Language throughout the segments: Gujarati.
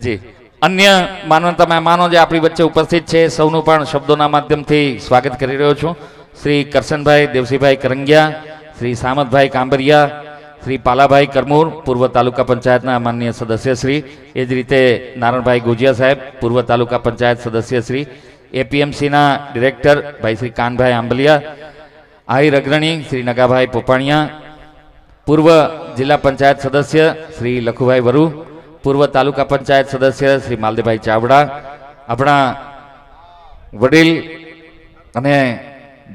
જી અન્ય માનવતા મહેમાનો જે આપણી વચ્ચે ઉપસ્થિત છે સૌનું પણ શબ્દોના માધ્યમથી સ્વાગત કરી રહ્યો છું. શ્રી કરશનભાઈ દેવસીભાઈ કરંગિયા, શ્રી સામતભાઈ કાંબરિયા, શ્રી પાલાભાઈ કરમૂર પૂર્વ તાલુકા પંચાયતના માનનીય સદસ્ય શ્રી, એ જ રીતે નારણભાઈ ગોજિયા સાહેબ પૂર્વ તાલુકા પંચાયત સદસ્ય શ્રી, એપીએમસીના ડિરેક્ટર ભાઈ શ્રી કાનભાઈ આંબલિયા, આહિર અગ્રણી શ્રી નગાભાઈ પોપાણિયા, પૂર્વ જિલ્લા પંચાયત સદસ્ય શ્રી લખુભાઈ વરુ, પૂર્વ તાલુકા પંચાયત સદસ્ય શ્રી માલદેભાઈ ચાવડા, આપણા વડીલ અને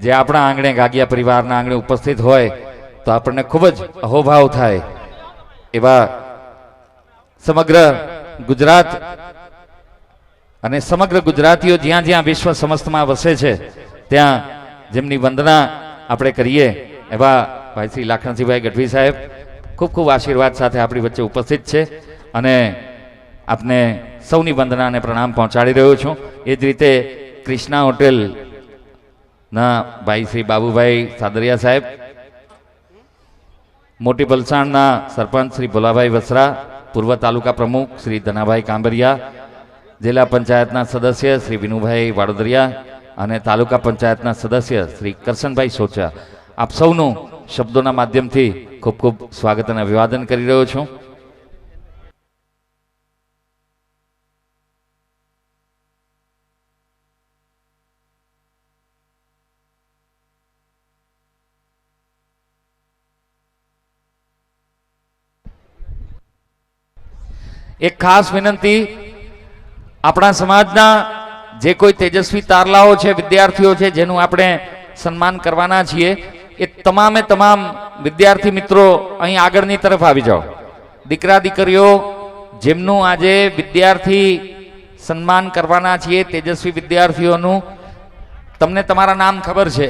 જે આપણા આંગણે ગાગિયા પરિવારના આંગણે ઉપસ્થિત હોય તો આપણને ખૂબ જ અહોભાવ થાય એવા સમગ્ર ગુજરાત અને સમગ્ર ગુજરાતીઓ જ્યાં જ્યાં વિશ્વ સમસ્તમાં વસે છે ત્યાં જેમની વંદના આપણે કરીએ એવા ભાઈ શ્રી લાખણસિંહભાઈ ગઢવી સાહેબ ખૂબ ખૂબ આશીર્વાદ સાથે આપણી વચ્ચે ઉપસ્થિત છે અને આપને સૌની વંદના અને પ્રણામ પહોંચાડી રહ્યો છું. એ જ રીતે ક્રિષ્ના હોટેલના ભાઈ શ્રી બાબુભાઈ સાદરિયા સાહેબ, મોટી પલસાણના સરપંચ શ્રી ભોલાભાઈ વસરા, પૂર્વ તાલુકા પ્રમુખ શ્રી ધનાભાઈ કાંબરિયા, જિલ્લા પંચાયતના સદસ્ય શ્રી વિનુભાઈ વાડોદરિયા અને તાલુકા પંચાયતના સદસ્ય શ્રી કરશનભાઈ સોચા, આપ સૌનું શબ્દોના માધ્યમથી ખૂબ ખૂબ સ્વાગત અને અભિવાદન કરી રહ્યો છું. એક ખાસ વિનંતી, આપણા સમાજના જે કોઈ તેજસ્વી તારલાઓ છે, વિદ્યાર્થીઓ છે જેનું આપણે સન્માન કરવાના છીએ, એ તમામે તમામ વિદ્યાર્થી મિત્રો અહીં આગળની તરફ આવી જાઓ. દીકરા દીકરીઓ જેમનું આજે વિદ્યાર્થી સન્માન કરવાના છીએ, તેજસ્વી વિદ્યાર્થીઓનું, તમને તમારા નામ ખબર છે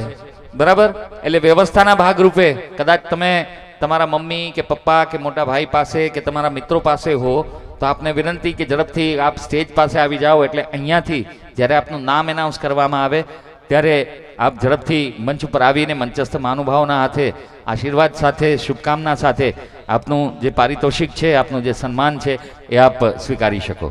બરાબર, એટલે વ્યવસ્થાના ભાગરૂપે કદાચ તમે તમારા મમ્મી કે પપ્પા કે મોટા ભાઈ પાસે કે તમારા મિત્રો પાસે હો તો આપને વિનંતી કે ઝડપથી આપ સ્ટેજ પાસે આવી જાઓ, એટલે અહીંયાથી જ્યારે આપનું નામ એનાઉન્સ કરવામાં આવે ત્યારે આપ ઝડપથી મંચ ઉપર આવીને મંચસ્થ મહાનુભાવોના હાથે આશીર્વાદ સાથે શુભકામના સાથે આપનું જે પારિતોષિક છે, આપનું જે સન્માન છે એ આપ સ્વીકારી શકો.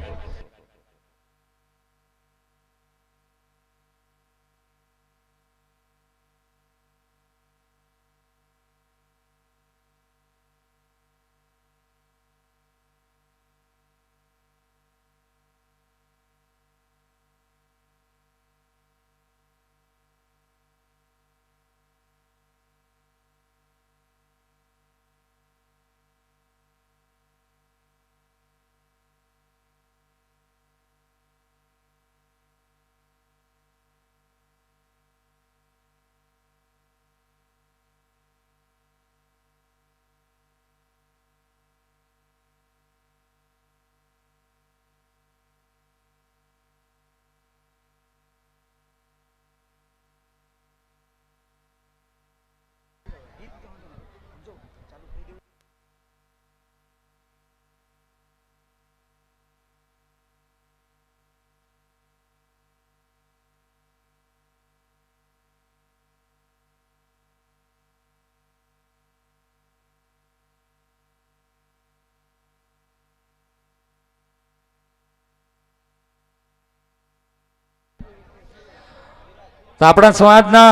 તો આપણા સમાજના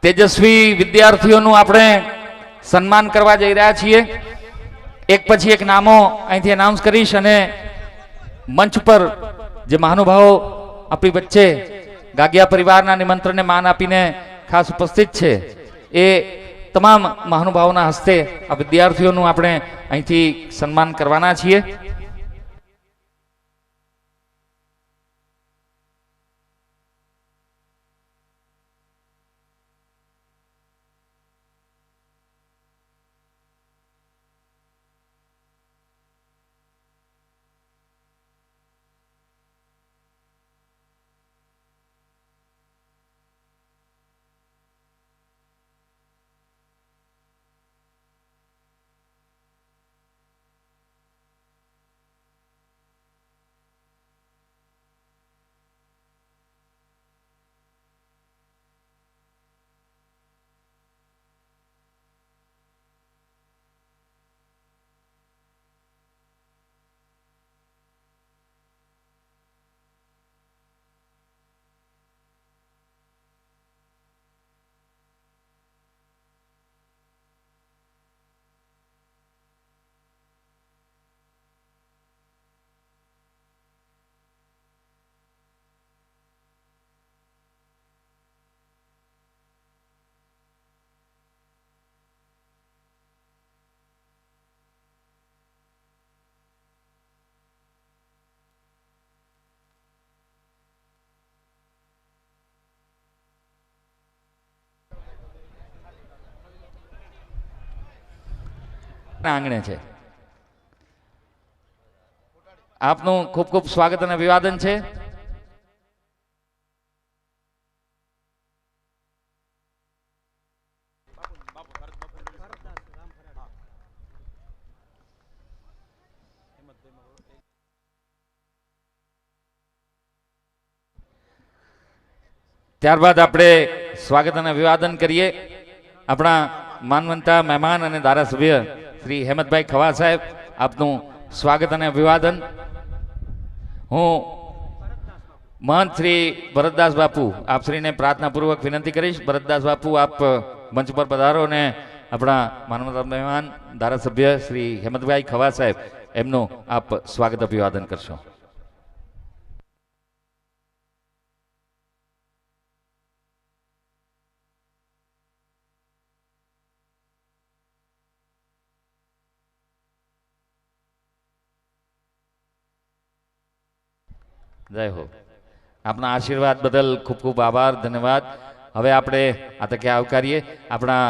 તેજસ્વી વિદ્યાર્થીઓનું આપણે સન્માન કરવા જઈ રહ્યા છીએ. એક પછી એક નામો અહીંથી એનાઉન્સ કરીશ અને મંચ પર જે મહાનુભાવો આપણી વચ્ચે ગાગિયા પરિવારના નિમંત્રણને માન આપીને ખાસ ઉપસ્થિત છે એ તમામ મહાનુભાવોના હસ્તે આ વિદ્યાર્થીઓનું આપણે અહીંથી સન્માન કરવાના છીએ. આંગણે છે. આપનું ખૂબ ખૂબ સ્વાગત અને અભિવાદન છે. ત્યારબાદ આપણે સ્વાગત અને અભિવાદન કરીએ આપણા માનવંતા મહેમાન અને ધારાસભ્ય શ્રી હેમંતભાઈ ખવા સાહેબ. આપનું સ્વાગત અને અભિવાદન. હું મહંત શ્રી ભરતદાસ બાપુ આપશ્રીને પ્રાર્થનાપૂર્વક વિનંતી કરીશ. ભરતદાસ બાપુ, આપ મંચ પર પધારો અને આપણા માનવતા મહેમાન ધારાસભ્ય શ્રી હેમંતભાઈ ખવા સાહેબ એમનું આપ સ્વાગત અભિવાદન કરશો. જય હો. આપના આશીર્વાદ બદલ ખૂબ ખૂબ આભાર, ધન્યવાદ. હવે આપણે આ તકે આવકારીએ આપણા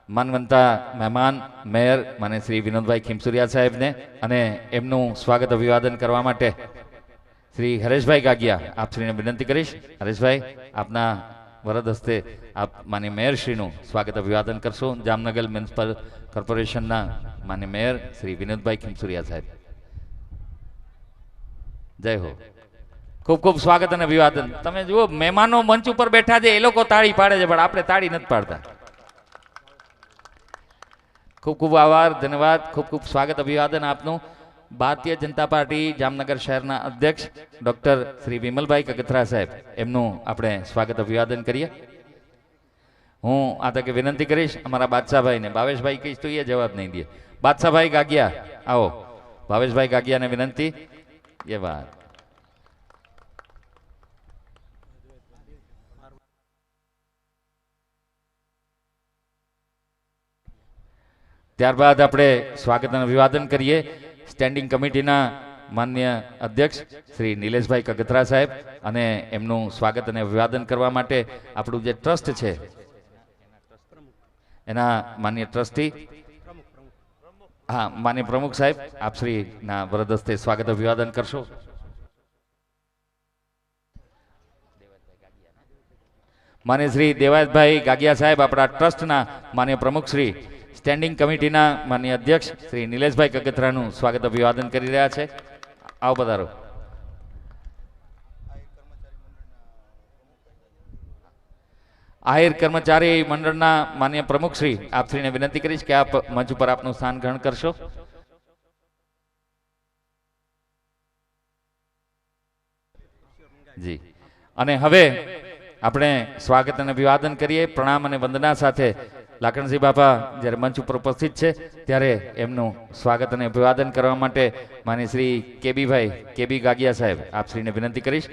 માનવંતા મહેમાન મેયર માને શ્રી વિનોદભાઈ ખીમસુરિયા સાહેબને અને એમનું સ્વાગત અભિવાદન કરવા માટે શ્રી હરેશભાઈ ગાગિયા આપશ્રીને વિનંતી કરીશ. હરેશભાઈ, આપના વરદ હસ્તે આપ માન્ય મેયરશ્રીનું સ્વાગત અભિવાદન કરશો. જામનગર મ્યુનિસિપલ કોર્પોરેશનના માન્ય મેયર શ્રી વિનોદભાઈ ખીમસુરિયા સાહેબ. જય હો. ખૂબ ખૂબ સ્વાગત અને અભિવાદન. તમે જુઓ, મહેમાનો મંચ ઉપર બેઠા છે, એ લોકો તાળી પાડે છે, પણ આપણે તાળી નથી પાડતા. ખૂબ ખૂબ આભાર, ધન્યવાદ. ખૂબ ખૂબ સ્વાગત અભિવાદન આપનું. ભારતીય જનતા પાર્ટી જામનગર શહેરના અધ્યક્ષ ડોક્ટર શ્રી વિમલભાઈ કગથરા સાહેબ એમનું આપણે સ્વાગત અભિવાદન કરીએ. હું આ તકે વિનંતી કરીશ અમારા બાદશાહભાઈને. ભાવેશભાઈ કહીશ તો એ જવાબ નહીં દે. બાદશાહભાઈ ગાગિયા, આવો. ભાવેશભાઈ ગાગિયાને વિનંતી. એ વાત. ત્યારબાદ આપણે સ્વાગત અને અભિવાદન કરીએ સ્ટેન્ડિંગ કમિટીના માન્ય અધ્યક્ષ શ્રી નિલેશભાઈ કગથરા સાહેબ અને એમનું સ્વાગત અને અભિવાદન કરવા માટે આપણું જે ટ્રસ્ટ છે એના માન્ય ટ્રસ્ટી, હા, માન્ય પ્રમુખ સાહેબ, આપ શ્રીના વરદ હસ્તે સ્વાગત અભિવાદન કરશો. માન્ય શ્રી દેવાયતભાઈ ગાગિયા સાહેબ આપણા ટ્રસ્ટના માન્ય પ્રમુખ શ્રી સ્ટેન્ડિંગ કમિટીના માન્ય અધ્યક્ષ શ્રી નિલેશભાઈ કગથરાનું સ્વાગત અભિવાદન કરી રહ્યા છે. આવો, પધારો. આહિર કર્મચારી મંડળના માન્ય પ્રમુખ શ્રી આપશ્રીને વિનંતી કરીશ કે આપ મંચ ઉપર આપનું સ્થાન ગ્રહણ કરશો. જી. અને હવે આપણે સ્વાગત અને અભિવાદન કરીએ પ્રણામ અને વંદના સાથે. લાખણસિંહ બાપા જ્યારે મંચ ઉપર ઉપસ્થિત છે ત્યારે એમનું સ્વાગત અને અભિવાદન કરવા માટે માન્ય શ્રી કેબી ગાગિયા સાહેબ આપશ્રીને વિનંતી કરીશ.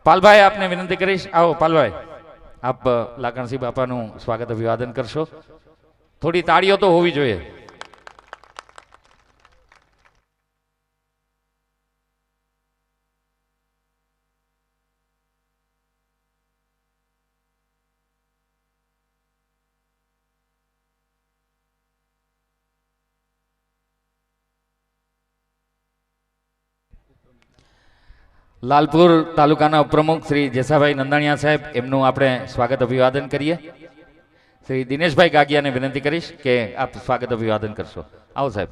પાલભાઈ, આપને વિનંતી કરીશ. આવો પાલભાઈ, આપ લાખણસિંહ બાપાનું સ્વાગત અભિવાદન કરશો. થોડી તાળીઓ તો હોવી જોઈએ. લાલપુર તાલુકાના ઉપપ્રમુખ શ્રી જેસાભાઈ નંદાણીયા સાહેબ એમનું આપણે સ્વાગત અભિવાદન કરીએ. શ્રી દિનેશભાઈ ગાગિયાને વિનંતી કરીશ કે આપ સ્વાગત અભિવાદન કરશો. આવો સાહેબ.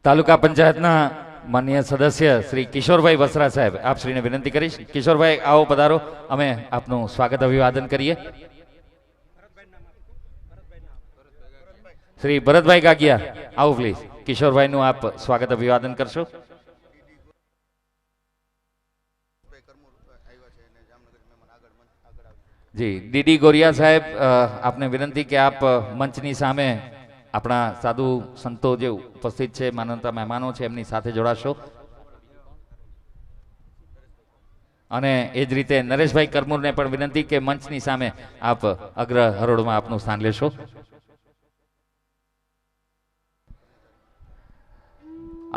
તાલુકા પંચાયતના માનનીય સદસ્ય શ્રી કિશોરભાઈ વસરા સાહેબ આપશ્રીને વિનંતી કરીશ. કિશોરભાઈ, આવો, પધારો. અમે આપનું સ્વાગત અભિવાદન કરીએ. શ્રી ભરતભાઈ ગાગિયા, આવો પ્લીઝ. કિશોરભાઈનું આપ સ્વાગત અભિવાદન કરશો. જી ડીડી ગોરિયા સાહેબ, આપને વિનંતી કે આપ મંચની સામે આપણા સાધુ સંતો જે ઉપસ્થિત છે, માનવતા મહેમાનો છે, એમની સાથે જોડાશો. અને એ જ રીતે નરેશભાઈ કરમુરને પણ વિનંતી કે મંચની સામે આપ અગ્ર હરોળમાં આપનું સ્થાન લેશો.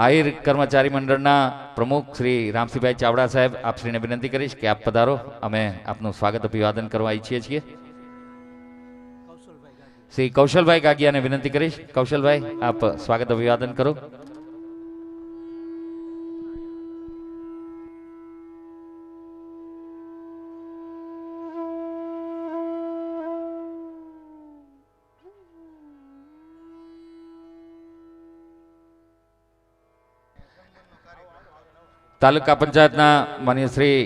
આહિર કર્મચારી મંડળના પ્રમુખ શ્રી રામસિંહભાઈ ચાવડા સાહેબ, આપ શ્રીને વિનંતી કરીશ કે આપ પધારો. અમે આપનું સ્વાગત અભિવાદન કરવા ઈચ્છીએ છીએ. શ્રી કૌશલભાઈ ગાગિયાને વિનંતી કરીશ. કૌશલભાઈ, આપ સ્વાગત અભિવાદન કરો. તાલુકા પંચાયતના માન્ય શ્રી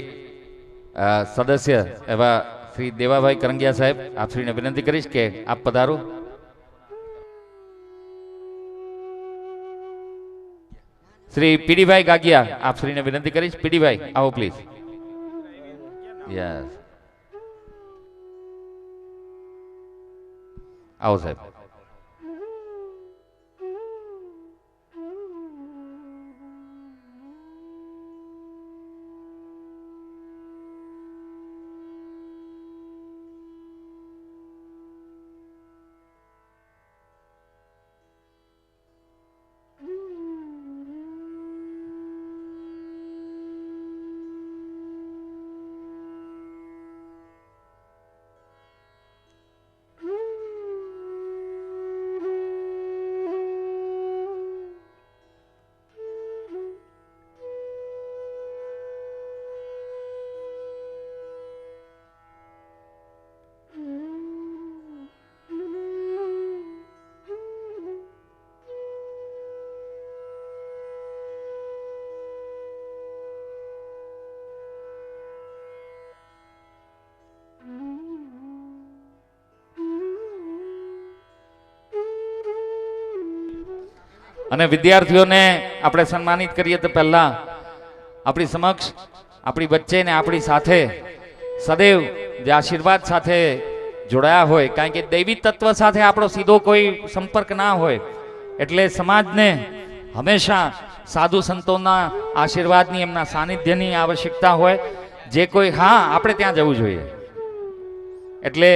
સદસ્ય એવા શ્રી દેવાભાઈ કરંગિયા સાહેબ, આપ શ્રીને વિનંતી કરીશ કે આપ પધારો. શ્રી પીડીભાઈ ગાગિયા, આપ શ્રીને વિનંતી કરીશ. પીડીભાઈ આવો પ્લીઝ. યસ, આવો સાહેબ. અને વિદ્યાર્થીઓને આપણે સન્માનિત કરીએ તો પહેલા આપણી સમક્ષ, આપણી વચ્ચે ને આપણી સાથે સદૈવ જે આશીર્વાદ સાથે જોડાયા હોય, કારણ કે દૈવી તત્વ સાથે આપણો સીધો કોઈ સંપર્ક ના હોય, એટલે સમાજને હંમેશા સાધુ સંતોના આશીર્વાદની, એમના સાનિધ્યની આવશ્યકતા હોય. જે કોઈ, હા, આપણે ત્યાં જવું જોઈએ. એટલે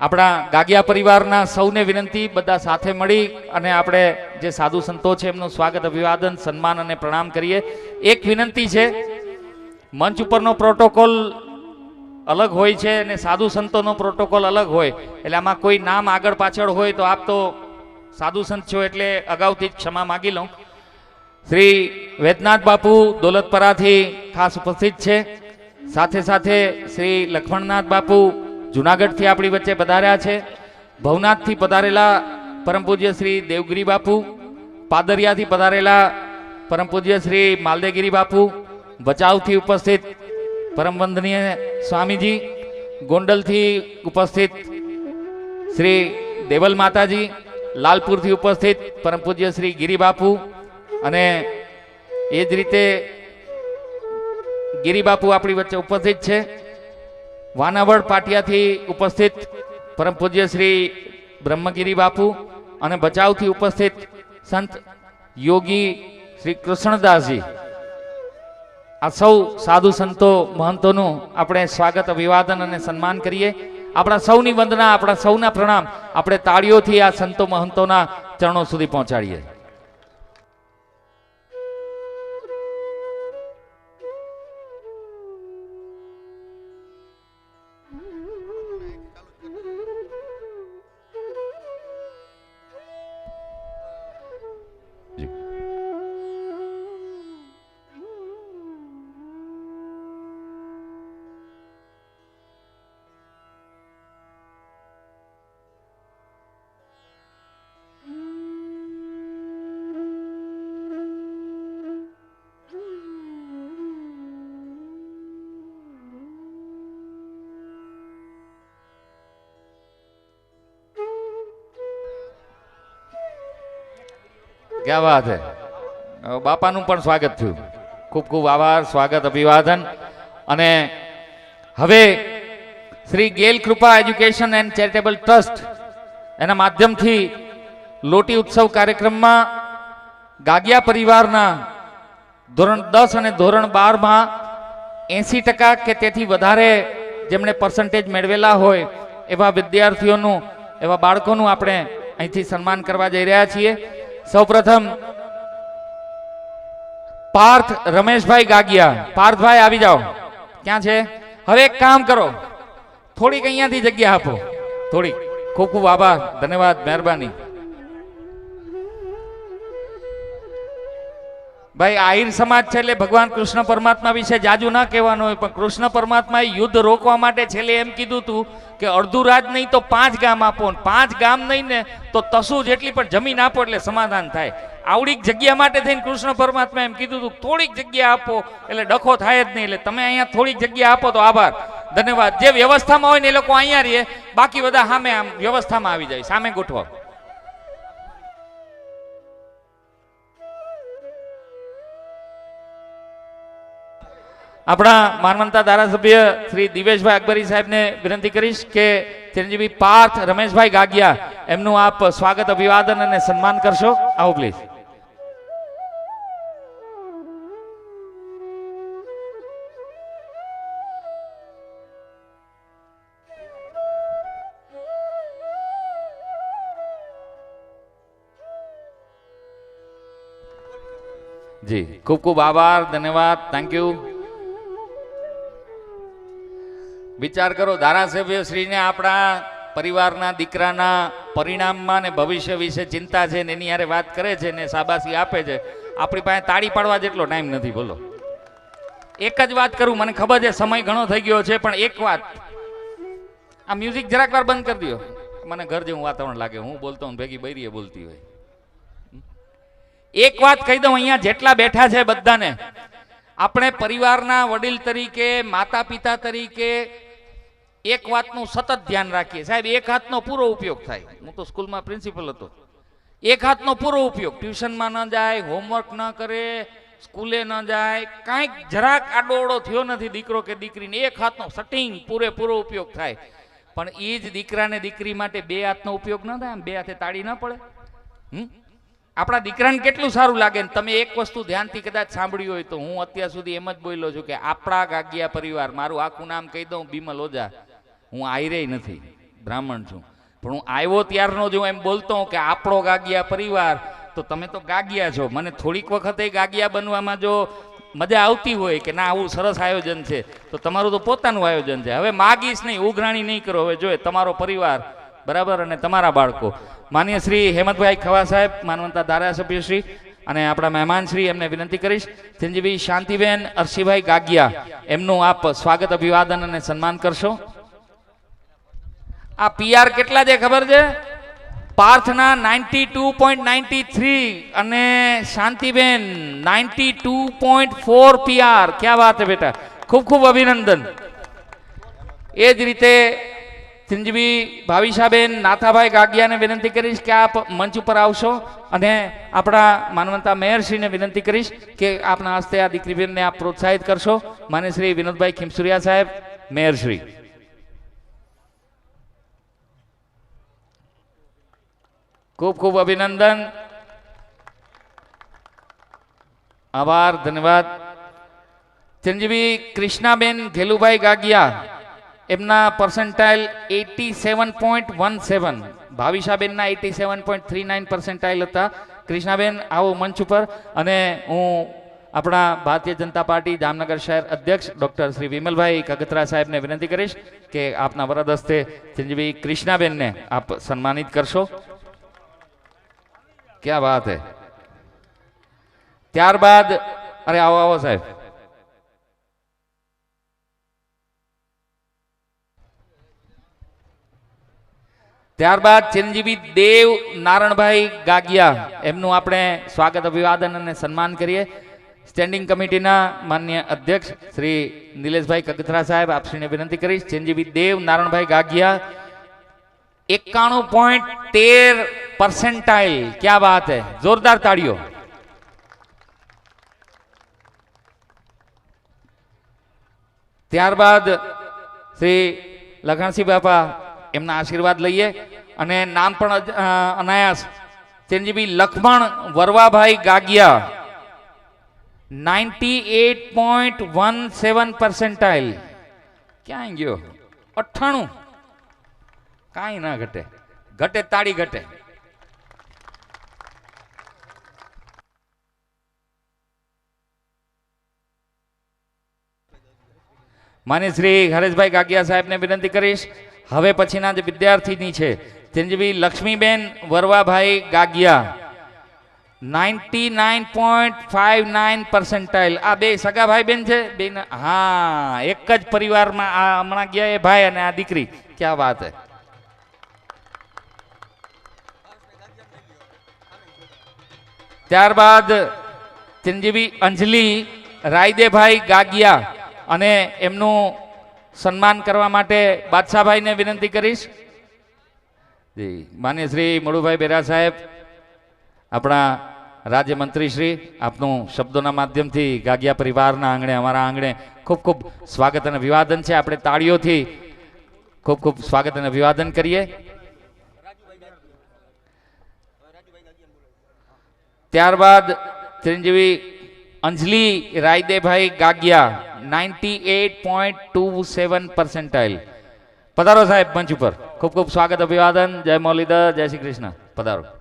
આપણા ગાગિયા પરિવારના સૌને વિનંતી, બધા સાથે મળી અને આપણે જે સાધુ સંતો છે એમનું સ્વાગત, અભિવાદન, સન્માન અને પ્રણામ કરીએ. એક વિનંતી છે, મંચ ઉપરનો પ્રોટોકોલ અલગ હોય છે અને સાધુ સંતોનો પ્રોટોકોલ અલગ હોય, એટલે આમાં કોઈ નામ આગળ પાછળ હોય તો આપ તો સાધુ સંત છો એટલે અગાઉથી જ ક્ષમા માગી લઉં. શ્રી વૈદ્યનાથ બાપુ દોલતપરાથી ખાસ ઉપસ્થિત છે. સાથે સાથે શ્રી લક્ષ્મણનાથ બાપુ જુનાગઢથી આપણી વચ્ચે પધાર્યા છે. ભવનાથથી પધારેલા પરમ પૂજ્ય શ્રી દેવગીરી બાપુ, પાદરિયાથી પધારેલા પરમ પૂજ્ય શ્રી માલદેગીરી બાપુ, ભચાઉથી ઉપસ્થિત પરમ વંદનીય સ્વામીજી, ગોંડલથી ઉપસ્થિત શ્રી દેવલ માતાજી, લાલપુરથી ઉપસ્થિત પરમ પૂજ્ય શ્રી ગિરી બાપુ, અને એ જ રીતે ગિરી બાપુ આપણી વચ્ચે ઉપસ્થિત છે. વાનાવડ પાટિયાથી ઉપસ્થિત પરમ પૂજ્ય શ્રી બ્રહ્મગીરી બાપુ, અને ભચાઉથી ઉપસ્થિત સંત યોગી શ્રી કૃષ્ણદાસજી. આ સૌ સાધુ સંતો મહંતોનું આપણે સ્વાગત, અભિવાદન અને સન્માન કરીએ. આપણા સૌની વંદના, આપણા સૌના પ્રણામ આપણે તાળીઓથી આ સંતો મહંતોના ચરણો સુધી પહોંચાડીએ. ક્યાં વાત હે, બાપાનું પણ સ્વાગત થયું. ખૂબ ખૂબ આભાર, સ્વાગત, અભિવાદન. અને હવે શ્રી ગેલ કૃપા એજ્યુકેશન એન્ડ ચેરિટેબલ ટ્રસ્ટ એના માધ્યમથી લોટી ઉત્સવ કાર્યક્રમમાં ગાગિયા પરિવારના ધોરણ 10 અને ધોરણ 12માં 80% કે તેથી વધારે જેમણે પર્સન્ટેજ મેળવેલા હોય એવા વિદ્યાર્થીઓનું, એવા બાળકોનું આપણે અહીંથી સન્માન કરવા જઈ રહ્યા છીએ. સૌપ્રથમ પાર્થ રમેશભાઈ ગાગિયા. પાર્થભાઈ આવી જાઓ. ક્યાં છે? હવે એક કામ કરો, થોડીક અહીંયાથી જગ્યા આપો, થોડીક. ખૂબ ખૂબ આભાર, ધન્યવાદ, મહેરબાની. ભાઈ આહિર સમાજ છે એટલે ભગવાન કૃષ્ણ પરમાત્મા વિશે જાજુ ના કહેવાનું હોય, પણ કૃષ્ણ પરમાત્માએ યુદ્ધ રોકવા માટે છેલ્લે એમ કીધું હતું કે અડધું રાજ નહીં તો 5 ગામ આપો, 5 ગામ નહીં ને તો તસુ જેટલી પણ જમીન આપો એટલે સમાધાન થાય. આવડીક જગ્યા માટે થઈને કૃષ્ણ પરમાત્મા એમ કીધું હતું થોડીક જગ્યા આપો એટલે ડખો થાય જ નહીં. એટલે તમે અહીંયા થોડીક જગ્યા આપો તો આભાર, ધન્યવાદ. જે વ્યવસ્થામાં હોય ને એ લોકો અહીંયા રહીએ, બાકી બધા સામે આમ વ્યવસ્થામાં આવી જાય, સામે ગોઠવો. આપણા માનવંતા ધારાસભ્ય શ્રી દિવેશભાઈ અકબરી સાહેબને વિનંતી કરીશ કે ચિરંજીવી પાર્થ રમેશભાઈ ગાગિયા એમનું આપ સ્વાગત, અભિવાદન અને સન્માન કરશો. આવો પ્લીઝ. જી ખૂબ ખૂબ આભાર, ધન્યવાદ, થેન્ક યુ. વિચાર કરો, ધારાસભ્ય શ્રીને આપણા પરિવારના દીકરાના પરિણામમાં ને ભવિષ્ય વિશે ચિંતા છે ને એની યારે વાત કરે છે ને શાબાશી આપે છે. આપણી પાસે તાળી પાડવા જેટલો ટાઈમ નથી. બોલો, એક જ વાત કરું, મને ખબર છે સમય ઘણો થઈ ગયો છે, પણ એક વાત, આ મ્યુઝિક જરાક વાર બંધ કરી દો. મને ઘર જેવું વાતાવરણ લાગે, હું બોલતો હું ભેગી બૈરીએ બોલતી હોય. એક વાત કહી દઉં, અહીંયા જેટલા બેઠા છે બધાને, આપણે પરિવારના વડીલ તરીકે, માતા પિતા તરીકે એક વાતનું સતત ધ્યાન રાખીએ. સાહેબ, એક હાથનો પૂરો ઉપયોગ થાય. હું તો સ્કૂલમાં પ્રિન્સિપલ હતો. એક હાથનો પૂરો ઉપયોગ, ટ્યુશનમાં ન જાય, હોમવર્ક ન કરે, સ્કૂલે ન જાય, કાંઈક જરાક આડોઅડો થયો નથી દીકરો કે દીકરીને, એક હાથનો સટિંગ પૂરેપૂરો ઉપયોગ થાય. પણ એ જ દીકરાને દીકરી માટે 2 હાથનો ઉપયોગ ન થાય, 2 હાથે તાળી ન પડે. આપણા દીકરાને કેટલું સારું લાગે. ને તમે એક વસ્તુ ધ્યાનથી કદાચ સાંભળ્યું હોય તો હું અત્યાર સુધી એમ જ બોલ્યો છું કે આપણા ગાગિયા પરિવાર, મારું આખું નામ કહી દઉં, બિમલ ઓઝા. હું આયરે નથી, બ્રાહ્મણ છું, પણ હું આવ્યો ત્યારનો જો એમ બોલતો કે આપણો ગાગિયા પરિવાર, તો તમે તો ગાગિયા છો. મને થોડીક વખતે ગાગિયા બનવામાં જો મજા આવતી હોય કે ના આવું સરસ આયોજન છે, તો તમારું તો પોતાનું આયોજન છે. હવે માગીશ નહીં, ઉઘરાણી નહીં કરો. હવે જોઈએ તમારો પરિવાર બરાબર અને તમારા બાળકો. માન્ય શ્રી હેમંતભાઈ ખવા સાહેબ, માનવંતા ધારાસભ્ય શ્રી, અને આપણા મહેમાન શ્રી, એમને વિનંતી કરીશ ચિરંજીવી શાંતિબેન અરશીભાઈ ગાગિયા એમનું આપ સ્વાગત, અભિવાદન અને સન્માન કરશો. આ પીઆર કેટલા છે ખબર છે? પાર્થના 92.93 અને શાંતિબેન 92.4 પીઆર. ક્યાં વાત હે બેટા, ખૂબ ખૂબ અભિનંદન. એ જ રીતે ચિરંજીવી ભાવિશાબેન નાથાભાઈ ગાગિયાને વિનંતી કરીશ કે આપ મંચ ઉપર આવશો, અને આપણા માનવંતા મેયરશ્રીને વિનંતી કરીશ કે આપના હસ્તે આ દીકરીબેનને આપ પ્રોત્સાહિત કરશો. માન્ય શ્રી વિનોદભાઈ ખીમસુરિયા સાહેબ, મેયરશ્રી. ખૂબ ખૂબ અભિનંદન, આભાર, ધન્યવાદ. ચિરંજીવી કૃષ્ણાબેન ઘેલુભાઈ ગાગિયા, એમના પર્સન્ટાઇલ 87.17, ભાવિશાબેનના 87.39 પર્સન્ટાઇલ હતા. કૃષ્ણાબેન આવો મંચ ઉપર. અને હું આપણા ભારતીય જનતા પાર્ટી જામનગર શહેર અધ્યક્ષ ડૉક્ટર શ્રી વિમલભાઈ કગથરા સાહેબને વિનંતી કરીશ કે આપના વરદ હસ્તે ચિરંજીવી કૃષ્ણાબેનને આપ સન્માનિત કરશો. ક્યાં વાત હે. ત્યારબાદ અરે આવો આવો સાહેબ. ત્યારબાદ ચિરંજીવી દેવ નારણભાઈ ગાગિયા એમનું આપણે સ્વાગત, અભિવાદન અને સન્માન કરીએ. સ્ટેન્ડિંગ કમિટીના માન્ય અધ્યક્ષ શ્રી નિલેશભાઈ કગથરા સાહેબ, આપશ્રીને વિનંતી કરીશ ચિરંજીવી દેવ નારણભાઈ ગાગિયા 91.13 परसेंटाइल. क्या बात है, जोरदार ताड़ियों. ત્યારબાદ શ્રી લખાણસિંહ બાપા એમના આશીર્વાદ લઈએ અને નામ પણ અનાયાસ ચિરંજીવી લખમણ વરવાભાઈ ગાગિયા 98.17% ક્યાં ગયો 98 કાંઈ ના ઘટે ઘટે તાળી ઘટે માન્ય શ્રી હરેશભાઈ ગાગિયા સાહેબને વિનંતી કરીશ હવે પછીના જે વિદ્યાર્થીની છે ચિરંજીવી લક્ષ્મીબેન વરવાભાઈ ગાગિયા 99.59%. આ બે સગા ભાઈ બેન છે બેન હા એક જ પરિવારમાં આ હમણાં ગયા એ ભાઈ અને આ દીકરી ક્યાં વાત હે ત્યારબાદ ચિરંજીવી અંજલી રાયદેભાઈ ગાગિયા અને એમનું સન્માન કરવા માટે બાદશાહભાઈને વિનંતી કરીશ જી માન્ય શ્રી મળુભાઈ બેરા સાહેબ આપણા રાજ્યમંત્રી શ્રી આપનું શબ્દોના માધ્યમથી ગાગિયા પરિવારના આંગણે અમારા આંગણે ખૂબ ખૂબ સ્વાગત અને અભિવાદન છે આપણે તાળીઓથી ખૂબ ખૂબ સ્વાગત અને અભિવાદન કરીએ ત્યારબાદ ચિરંજીવી અંજલી રાયદેભાઈ ગાગિયા 98.27%. પધારો સાહેબ મંચ ઉપર ખૂબ ખૂબ સ્વાગત અભિવાદન જય મૌલીદર જય શ્રી કૃષ્ણ પધારો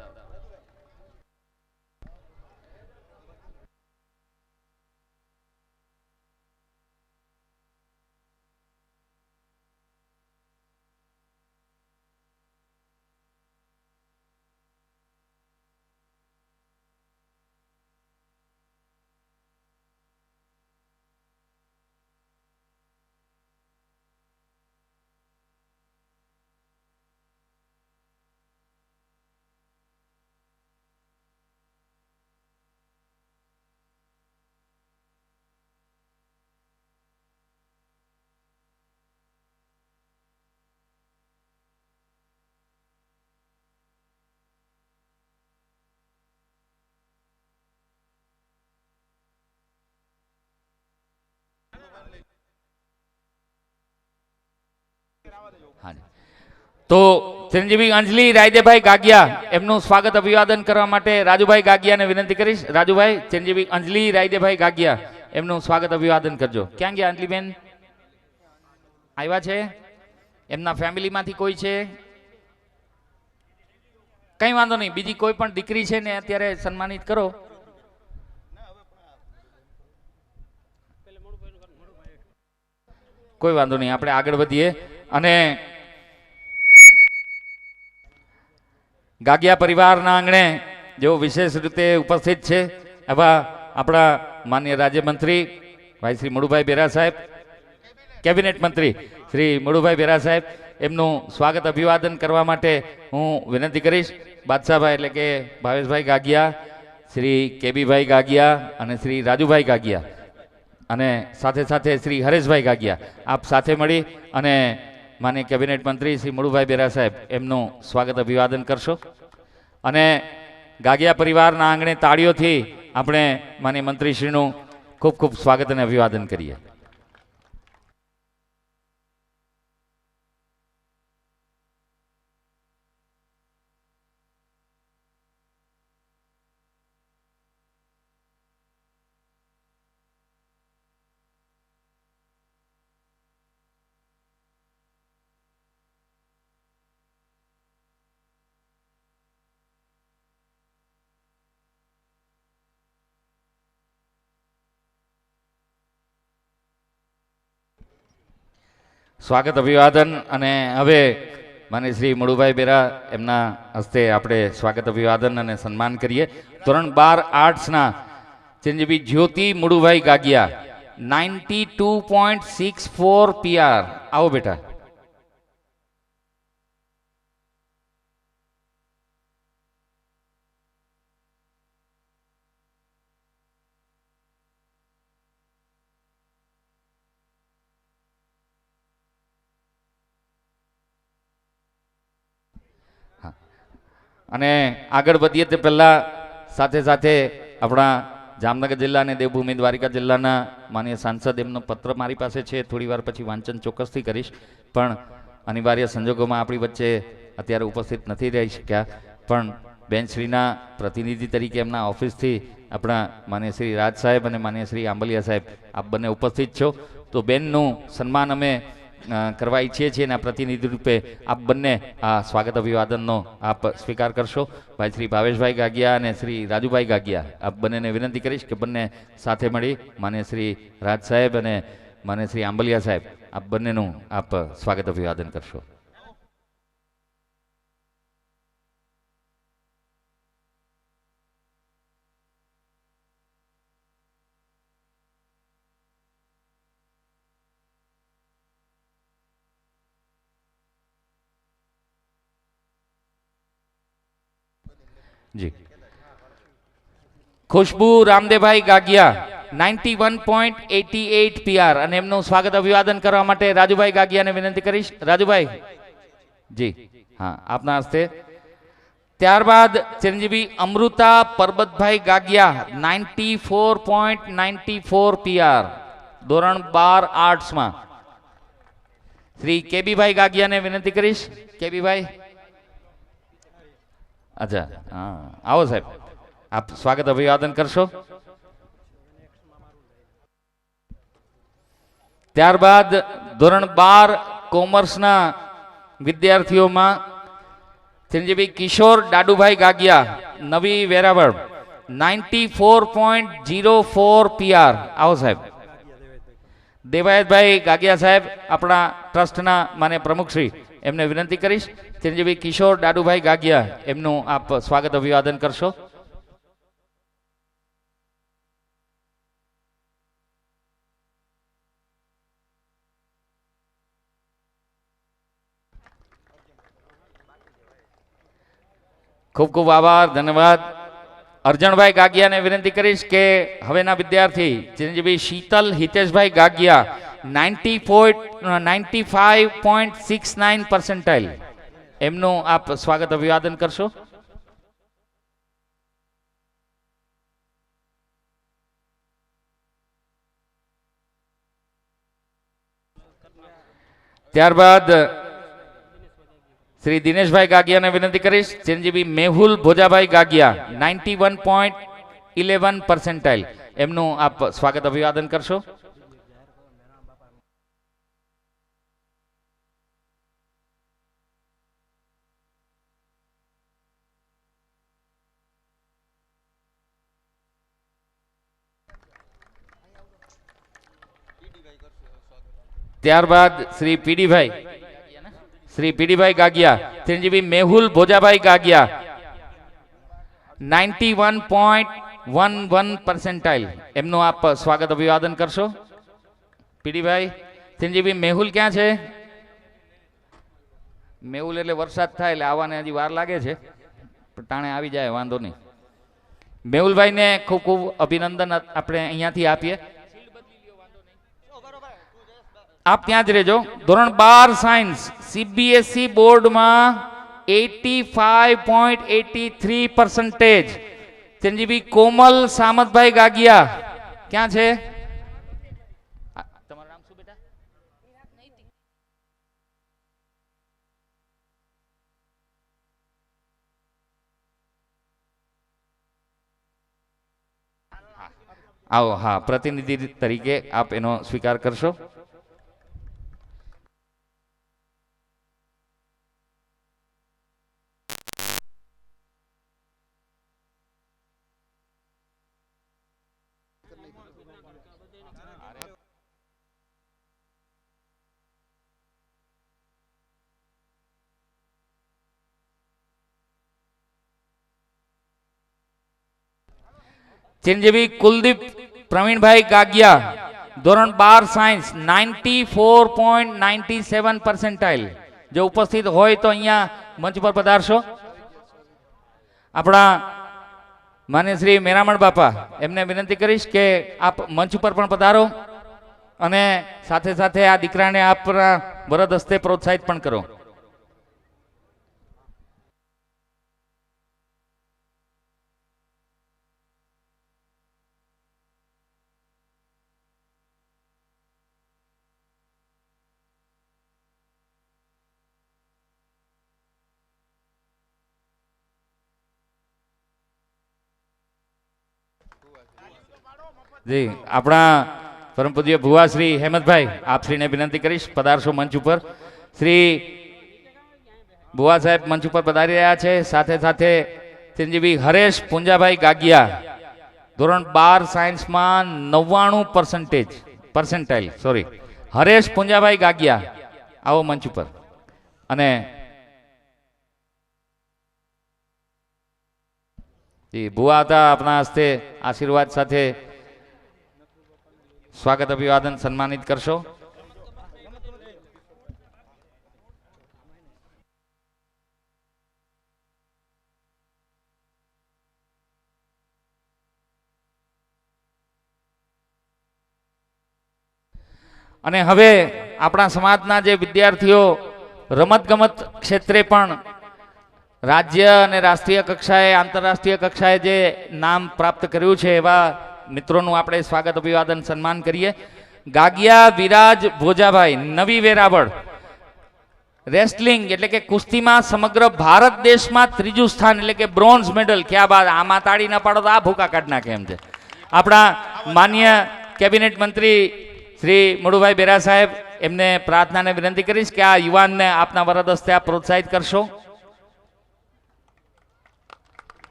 તો ચિરંજીવી અંજલી રાયદેભાઈ ગાગિયા એમનું સ્વાગત અભિવાદન કરવા માટે રાજુભાઈ ગાગિયાને વિનંતી કરીશ રાજુભાઈ ચિરંજીવી અંજલી રાયદેભાઈ ગાગિયા એમનું સ્વાગત અભિવાદન કરજો ક્યાં ગયા અંજલીબેન આવ્યા છે એમના ફેમિલીમાંથી કોઈ છે કઈ વાંધો નહીં બીજી કોઈ પણ દીકરી છે ને અત્યારે સન્માનિત કરો કોઈ વાંધો નહીં આપણે આગળ વધીએ અને ગાગિયા પરિવારના આંગણે જેઓ વિશેષ રીતે ઉપસ્થિત છે એવા આપણા માન્ય રાજ્યમંત્રી ભાઈ શ્રી મળુભાઈ બેરા સાહેબ કેબિનેટ મંત્રી શ્રી મળુભાઈ બેરા સાહેબ એમનું સ્વાગત અભિવાદન કરવા માટે હું વિનંતી કરીશ બાદશાહભાઈ એટલે કે ભાવેશભાઈ ગાગિયા શ્રી કેબીભાઈ ગાગિયા અને શ્રી રાજુભાઈ ગાગિયા અને સાથે સાથે શ્રી હરેશભાઈ ગાગિયા આપ સાથે મળી અને માન્ય કેબિનેટ મંત્રી શ્રી મળુભાઈ બેરા સાહેબ એમનું સ્વાગત અભિવાદન કરશો અને ગાગિયા પરિવારના આંગણે તાળીઓથી આપણે માન્ય મંત્રીશ્રીનું ખૂબ ખૂબ સ્વાગત અને અભિવાદન કરીએ સ્વાગત અભિવાદન અને હવે માન્ય શ્રી મળુભાઈ બેરા એમના હસ્તે આપણે સ્વાગત અભિવાદન અને સન્માન કરીએ ધોરણ 12 આર્ટ્સના ચિરંજીવી જ્યોતિ મળુભાઈ ગાગિયા 92.64 PR આવો બેટા અને આગળ વધીએ તે પહેલાં સાથે સાથે આપણા જામનગર જિલ્લા અને દેવભૂમિ દ્વારિકા જિલ્લાના માનીય સાંસદ એમનો પત્ર મારી પાસે છે થોડી વાર પછી વાંચન ચોક્કસથી કરીશ પણ અનિવાર્ય સંજોગોમાં આપણી વચ્ચે અત્યારે ઉપસ્થિત નથી રહી શક્યા, પણ બેનશ્રીના પ્રતિનિધિ તરીકે એમના ઓફિસથી આપણા માન્ય શ્રી રાજ સાહેબ અને માન્ય શ્રી આંબલિયા સાહેબ આપ બંને ઉપસ્થિત છો, તો બેનનું સન્માન અમે કરવા ઈચ્છીએ છીએ અને આ પ્રતિનિધિ રૂપે આપ બંને આ સ્વાગત અભિવાદનનો આપ સ્વીકાર કરશો. ભાઈ શ્રી ભાવેશભાઈ ગાગિયા અને શ્રી રાજુભાઈ ગાગિયા આપ બંનેને વિનંતી કરીશ કે બંને સાથે મળી માન્ય શ્રી રાજ સાહેબ અને માન્ય શ્રી આંબલિયા સાહેબ આપ બંનેનું આપ સ્વાગત અભિવાદન કરશો. જી, ખુશ્બુ રામદેવભાઈ ગાગિયા 91.88 PR અને એમનું સ્વાગત અભિવાદન કરવા માટે રાજુભાઈ ગાગિયાને વિનંતી કરીશ. રાજુભાઈ જી, હા, આપના હસ્તે. ત્યારબાદ ચિરંજીવી અમૃતા પરબતભાઈ ગાગિયા 94.94 PR ધોરણ 12 આર્ટ્સમાં. શ્રી કેબીભાઈ ગાગિયાને વિનંતી કરીશ. કેબીભાઈ, અચ્છા, હા, આવો સાહેબ, આપ સ્વાગત અભિવાદન કરશો. ત્યારબાદ ધોરણ 12 કોમર્સના વિદ્યાર્થીઓમાં ચિરંજીવી કિશોર દાડુભાઈ ગાગિયા નવી વેરાવળ 94.04 PR. આવો સાહેબ. દેવાયતભાઈ ગાગિયા સાહેબ આપણા ટ્રસ્ટના માન્ય પ્રમુખશ્રી એમને વિનંતી કરીશ. ચિરંજીવી કિશોર દાડુભાઈ ગાગિયા એમનું આપ સ્વાગત અભિવાદન કરશો. ખૂબ ખૂબ આભાર, ધન્યવાદ. અર્જણભાઈ ગાગિયાને વિનંતી કરીશ કે હવેના વિદ્યાર્થી ચિરંજીવી શીતલ હિતેશભાઈ ગાગિયા 95.69% એમનું આપ સ્વાગત અભિવાદન કરશો. ત્યારબાદ શ્રી દિનેશભાઈ ગાગિયાને વિનંતી કરીશ. ચિરંજીવી મેહુલ ભોજાભાઈ ગાગિયા 91.11% એમનું આપ સ્વાગત અભિવાદન કરશો. ત્યારબાદ શ્રી પીડીભાઈ ગાગિયા ચિરંજીવી મેહુલ ભોજાભાઈ ગાગિયા 91.11% એમનું આપ સ્વાગત અભિવાદન કરશો. પીડીભાઈ, ચિરંજીવી મેહુલ ક્યાં છે? મેહુલ એટલે વરસાદ થાય એટલે આવવાને હજી વાર લાગે છે, ટાણે આવી જાય, વાંધો નહીં. મેહુલભાઈને ખૂબ ખૂબ અભિનંદન આપણે અહીંયાથી આપીએ. આપ ત્યાં જ રહેજો. ધોરણ 12 સાયન્સ CBSE બોર્ડમાં 85.83% ચિરંજીવી કોમલ સામતભાઈ ગાગિયા ક્યાં છે? તમારું નામ શું બેટા? આવો, હા, પ્રતિનિધિ તરીકે આપ એનો સ્વીકાર કરશો. ચિરંજીવી કુલદીપ પ્રવીણભાઈ ગાગિયા ધોરણ 12 સાયન્સ 94.97% જો ઉપસ્થિત હોય તો અહીંયા મંચ પર પધારશો. આપણા માન્ય શ્રી મેરામણ બાપા એમને વિનંતી કરીશ કે આપ મંચ પર પણ પધારો અને સાથે સાથે આ દીકરાને આપના વરદ હસ્તે પ્રોત્સાહિત પણ કરો. જી આપણા પરમ પૂજ્ય ભુવા શ્રી હેમંતભાઈ આપ શ્રીને વિનંતી કરીશ પધારશો મંચ ઉપર. શ્રી ભુવા સાહેબ મંચ ઉપર પધારી રહ્યા છે. સાથે સાથે ચિરંજીવી હરેશ પુંજાભાઈ ગાગિયા ધોરણ 12 સાયન્સમાં 99% સોરી હરેશ પુંજાભાઈ ગાગિયા આવો મંચ ઉપર. અને ભુવા હતા આપણા હસ્તે આશીર્વાદ સાથે સ્વાગત અભિવાદન સન્માનિત કરશો. અને હવે આપણા સમાજના જે વિદ્યાર્થીઓ રમતગમત ક્ષેત્રે પણ રાજ્ય અને રાષ્ટ્રીય કક્ષાએ આંતરરાષ્ટ્રીય કક્ષાએ જે નામ પ્રાપ્ત કર્યું છે એવા મિત્રોનું આપણે સ્વાગત અભિવાદન સન્માન કરીએ. ગાગિયા વિરાજ ભોજાભાઈ નવી વેરાવળ રેસ્ટલિંગ એટલે કે કુસ્તીમાં સમગ્ર ભારત દેશમાં ત્રીજું સ્થાન એટલે કે બ્રોન્ઝ મેડલ. ક્યાં બાદ આમાં તાળી ના પાડો તો આ ભૂકા કાઢ નાખે એમ છે. આપણા માન્ય કેબિનેટ મંત્રી શ્રી મડુભાઈ બેરા સાહેબ એમને પ્રાર્થનાને વિનંતી કરીશ કે આ યુવાનને આપના વરદ હસ્તે આપ પ્રોત્સાહિત કરશો.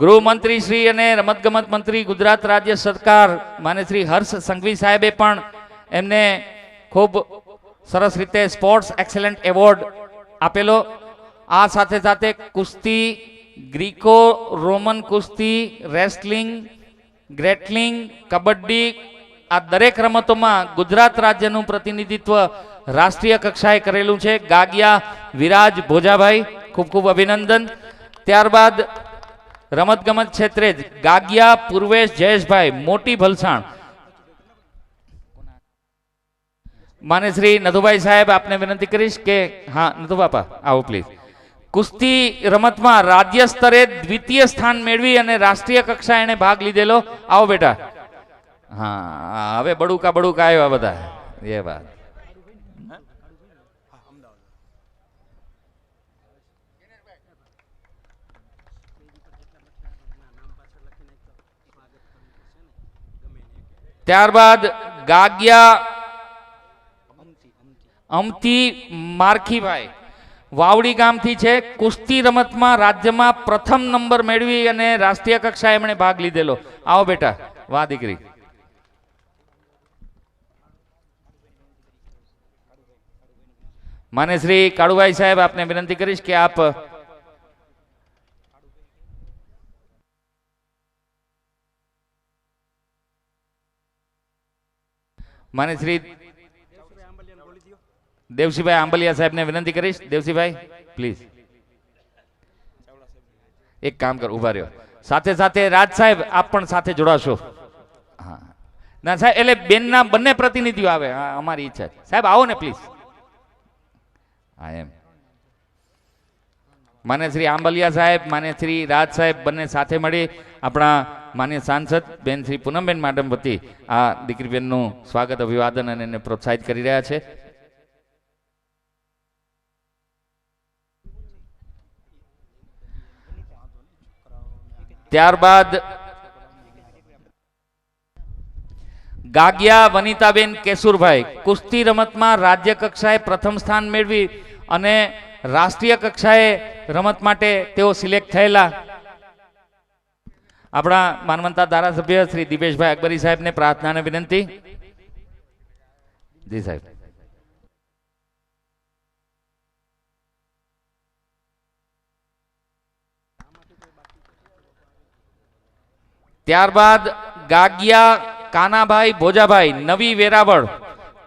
ગૃહમંત્રી શ્રી અને રમતગમત મંત્રી ગુજરાત રાજ્ય સરકાર માન્ય શ્રી હર્ષ સંઘવી સાહેબે પણ એમને ખૂબ સરસ રીતે સ્પોર્ટ્સ એક્સેલન્ટ એવોર્ડ આપેલો. આ સાથે સાથે કુસ્તી, ગ્રીકો રોમન કુસ્તી, રેસ્ટલિંગ, ગ્રેટલિંગ, કબડ્ડી આ દરેક રમતોમાં ગુજરાત રાજ્યનું પ્રતિનિધિત્વ રાષ્ટ્રીય કક્ષાએ કરેલું છે. ગાગિયા વિરાજ ભોજાભાઈ ખૂબ ખૂબ અભિનંદન. ત્યારબાદ રમતગમત ક્ષેત્રે જ ગાગિયા પૂર્વેશ જયેશભાઈ મોટી ભલસાણ. માને શ્રી નથુભાઈ સાહેબ આપને વિનંતી કરીશ કે હા નથુ બાપા આવો પ્લીઝ. કુસ્તી રમતમાં રાજ્ય સ્તરે દ્વિતીય સ્થાન મેળવી અને રાષ્ટ્રીય કક્ષાએ એને ભાગ લીધેલો. આવો બેટા. હા હવે બડુકા આવ્યા બધા એ વાત. ત્યારબાદ ગાગિયા અમતી મારખીભાઈ વાવડી ગામથી છે. કુસ્તી રમતમાં રાજ્યમાં પ્રથમ નંબર મેળવી અને રાષ્ટ્રીય કક્ષાએ એમણે ભાગ લીધેલો. આવો બેટા. વાહ દીકરી. માને શ્રી કાળુભાઈ સાહેબ આપને વિનંતી કરીશ કે આપ માને શ્રી દેવસીભાઈ આંબલિયા સાહેબને વિનંતી કરીશ. દેવસીભાઈ પ્લીઝ એક કામ કર ઉભા રહ્યો. સાથે સાથે રાજ સાહેબ આપ પણ સાથે જોડાશો. હા ના સાહેબ એટલે બેનના બંને પ્રતિનિધિઓ આવે. હા અમારી ઈચ્છા સાહેબ આવો ને પ્લીઝ. હા એમ માન્ય શ્રી આંબલિયા સાહેબ માન્ય શ્રી રાજ સાહેબ બંને સાથે મળી આપણા માન્ય સાંસદ બેન શ્રી પૂનમબેન મેડમ વતી આ દીકરીબેનનું સ્વાગત અભિવાદન અને એને પ્રોત્સાહિત કરી રહ્યા છે. ત્યારબાદ ગાગિયા વનિતાબેન કેશુરભાઈ કુસ્તી રમતમાં રાજ્ય કક્ષાએ પ્રથમ સ્થાન મેળવી અને રાષ્ટ્રીય કક્ષાએ રમત માટે તેઓ સિલેક્ટ થયેલા. આપણા માનવંતા ધારાસભ્ય શ્રી દિપેશભાઈ અકબરી સાહેબને પ્રાર્થનાને વિનંતી. જી સાહેબ. ત્યારબાદ ગાગિયા કાનાભાઈ ભોજાભાઈ નવી વેરાવળ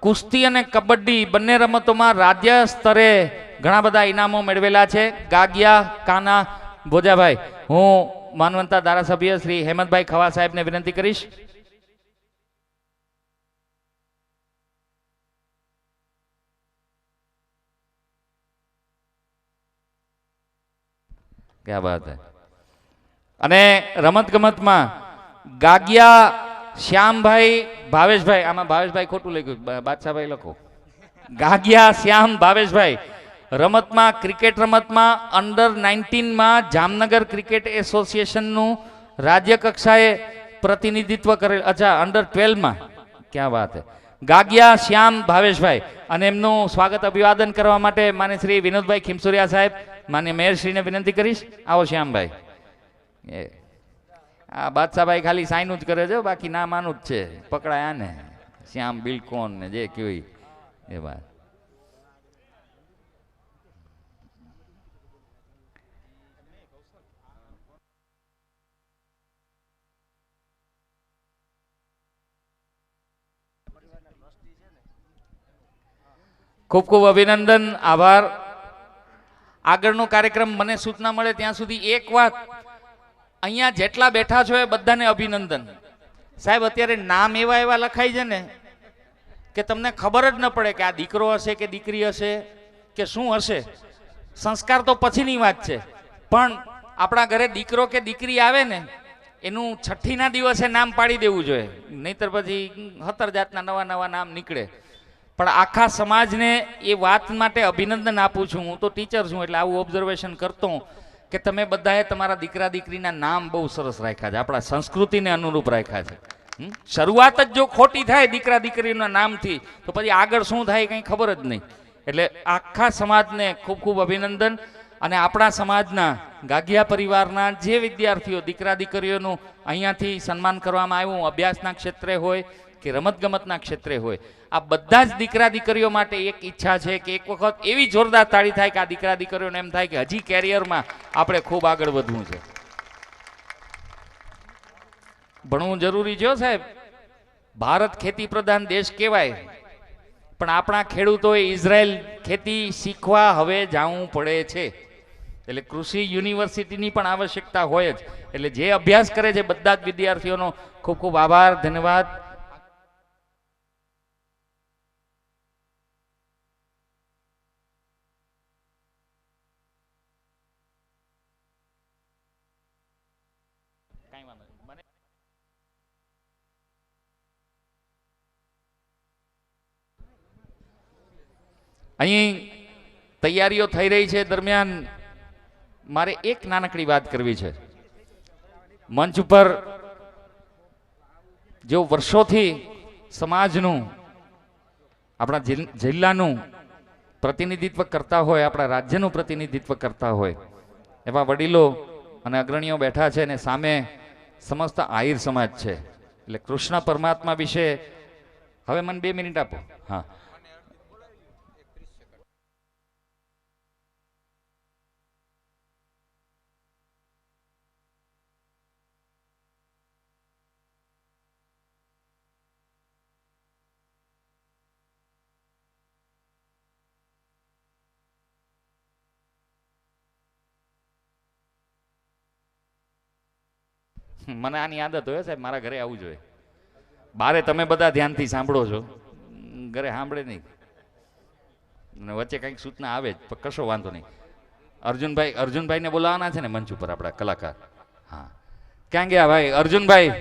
કુસ્તી અને કબડ્ડી બંને રમતોમાં રાજ્ય સ્તરે ઘણા બધા ઇનામો મેળવેલા છે. ગાગિયા કાના ભોજાભાઈ હું માનવંતા ધારાસભ્ય શ્રી હેમંતભાઈ ખવા સાહેબને વિનંતી કરીશ. ક્યા બાત હૈ. અને રમત ગમતમાં ગાગિયા શ્યામભાઈ ભાવેશભાઈ આમાં ભાવેશભાઈ ખોટું લખ્યું બાદશાહભાઈ લખો. ગાગિયા શ્યામ ભાવેશભાઈ રમતમાં ક્રિકેટ રમતમાં અંડર 19 માં જામનગર ક્રિકેટ એસોસિએશનનું રાજ્ય કક્ષાએ પ્રતિનિધિત્વ કરેલ, અચ્છા અંડર 12માં, ક્યાં વાત હે, ગાગિયા શ્યામ ભાવેશભાઈ, અને એમનું સ્વાગત અભિવાદન કરવા માટે માન્ય શ્રી વિનોદભાઈ ખીમસુરિયા સાહેબ, માન્ય મેયરશ્રીને વિનંતી કરીશ. આવો શ્યામભાઈ. આ બાદશાહભાઈ ખાલી સાઈનું જ કરે છે, બાકી નામ આનું જ છે, પકડાયા ને શ્યામ બિલકોન ને જે કહેવાય એ વાત. ખૂબ ખૂબ અભિનંદન, આભાર. આગળનો કાર્યક્રમ મને સૂચના મળે ત્યાં સુધી એક વાત, અહીંયા જેટલા બેઠા છો એ બધાને અભિનંદન. સાહેબ અત્યારે નામ એવા એવા લખાય છે ને કે તમને ખબર જ ન પડે કે આ દીકરો હશે કે દીકરી હશે કે શું હશે. સંસ્કાર તો પછીની વાત છે, પણ આપણા ઘરે દીકરો કે દીકરી આવે ને એનું છઠ્ઠીના દિવસે નામ પાડી દેવું જોઈએ, નહીતર પછી 17 જાતના નવા નવા નામ નીકળે. પણ આખા સમાજને એ વાત માટે અભિનંદન આપું છું. હું તો ટીચર છું એટલે આવું ઓબ્ઝર્વેશન કરતો કે તમે બધાએ તમારા દીકરા દીકરીના નામ બહુ સરસ રાખ્યા છે, આપણા સંસ્કૃતિને અનુરૂપ રાખ્યા છે. શરૂઆત જ જો ખોટી થાય દીકરા દીકરીના નામથી તો પછી આગળ શું થાય કંઈ ખબર જ નહીં. એટલે આખા સમાજને ખૂબ ખૂબ અભિનંદન. અને આપણા સમાજના ગાગિયા પરિવારના જે વિદ્યાર્થીઓ દીકરા દીકરીઓનું અહીંયાથી સન્માન કરવામાં આવ્યું, અભ્યાસના ક્ષેત્રે હોય કે રમતગમતના ક્ષેત્રે હોય, આ બધા જ દીકરા દીકરીઓ માટે એક ઈચ્છા છે કે એક વખત એવી જોરદાર તાળી થાય કે આ દીકરા દીકરીઓને એમ થાય કે હજી કેરિયરમાં આપણે ખૂબ આગળ વધવું છે. ભણવું જરૂરી છે સાહેબ. ભારત ખેતી પ્રધાન દેશ કહેવાય, પણ આપણા ખેડૂતોએ ઇઝરાયલ ખેતી શીખવા હવે જવું પડે છે. એટલે કૃષિ યુનિવર્સિટીની પણ આવશ્યકતા હોય જ. એટલે જે અભ્યાસ કરે છે બધા જ વિદ્યાર્થીઓનો ખૂબ ખૂબ આભાર, ધન્યવાદ. અહીં તૈયારીઓ થઈ રહી છે દરમિયાન મારે એક નાનકડી વાત કરવી છે. મંચ ઉપર જો વર્ષોથી સમાજનું, આપણા જિલ્લાનું પ્રતિનિધિત્વ કરતા હોય, આપણા રાજ્યનું પ્રતિનિધિત્વ કરતા હોય એવા વડીલો અને અગ્રણીઓ બેઠા છે, અને સામે સમસ્ત આહિર સમાજ છે. એટલે કૃષ્ણ પરમાત્મા વિશે હવે મને 2 મિનિટ આપો. હા, મને આની આદત હોય સાહેબ, મારા ઘરે આવવું જોઈએ. બારે તમે બધા ધ્યાનથી સાંભળો છો, ઘરે સાંભળે નહીં, અને વચ્ચે કંઈક સૂચના આવે જ, પણ કશો વાંધો નહીં. અર્જુનભાઈને બોલાવવાના છે ને મંચ ઉપર આપણા કલાકાર. હા, ક્યાં ગયા ભાઈ અર્જુનભાઈ?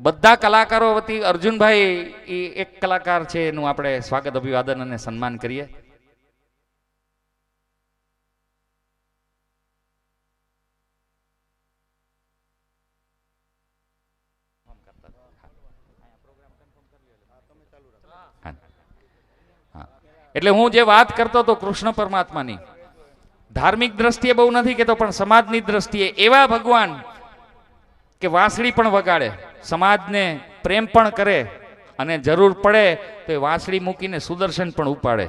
બધા કલાકારો વતી અર્જુનભાઈ એ એક કલાકાર છે, એનું આપણે સ્વાગત અભિવાદન અને સન્માન કરીએ. એટલે હું જે વાત કરતો હતો કૃષ્ણ પરમાત્માની, ધાર્મિક દ્રષ્ટિએ બહુ નથી કહેતો, પણ સમાજની દ્રષ્ટિએ એવા ભગવાન કે વાંસળી પણ વગાડે, સમાજને પ્રેમ પણ કરે, અને જરૂર પડે તો એ વાંસળી મૂકીને સુદર્શન પણ ઉપાડે.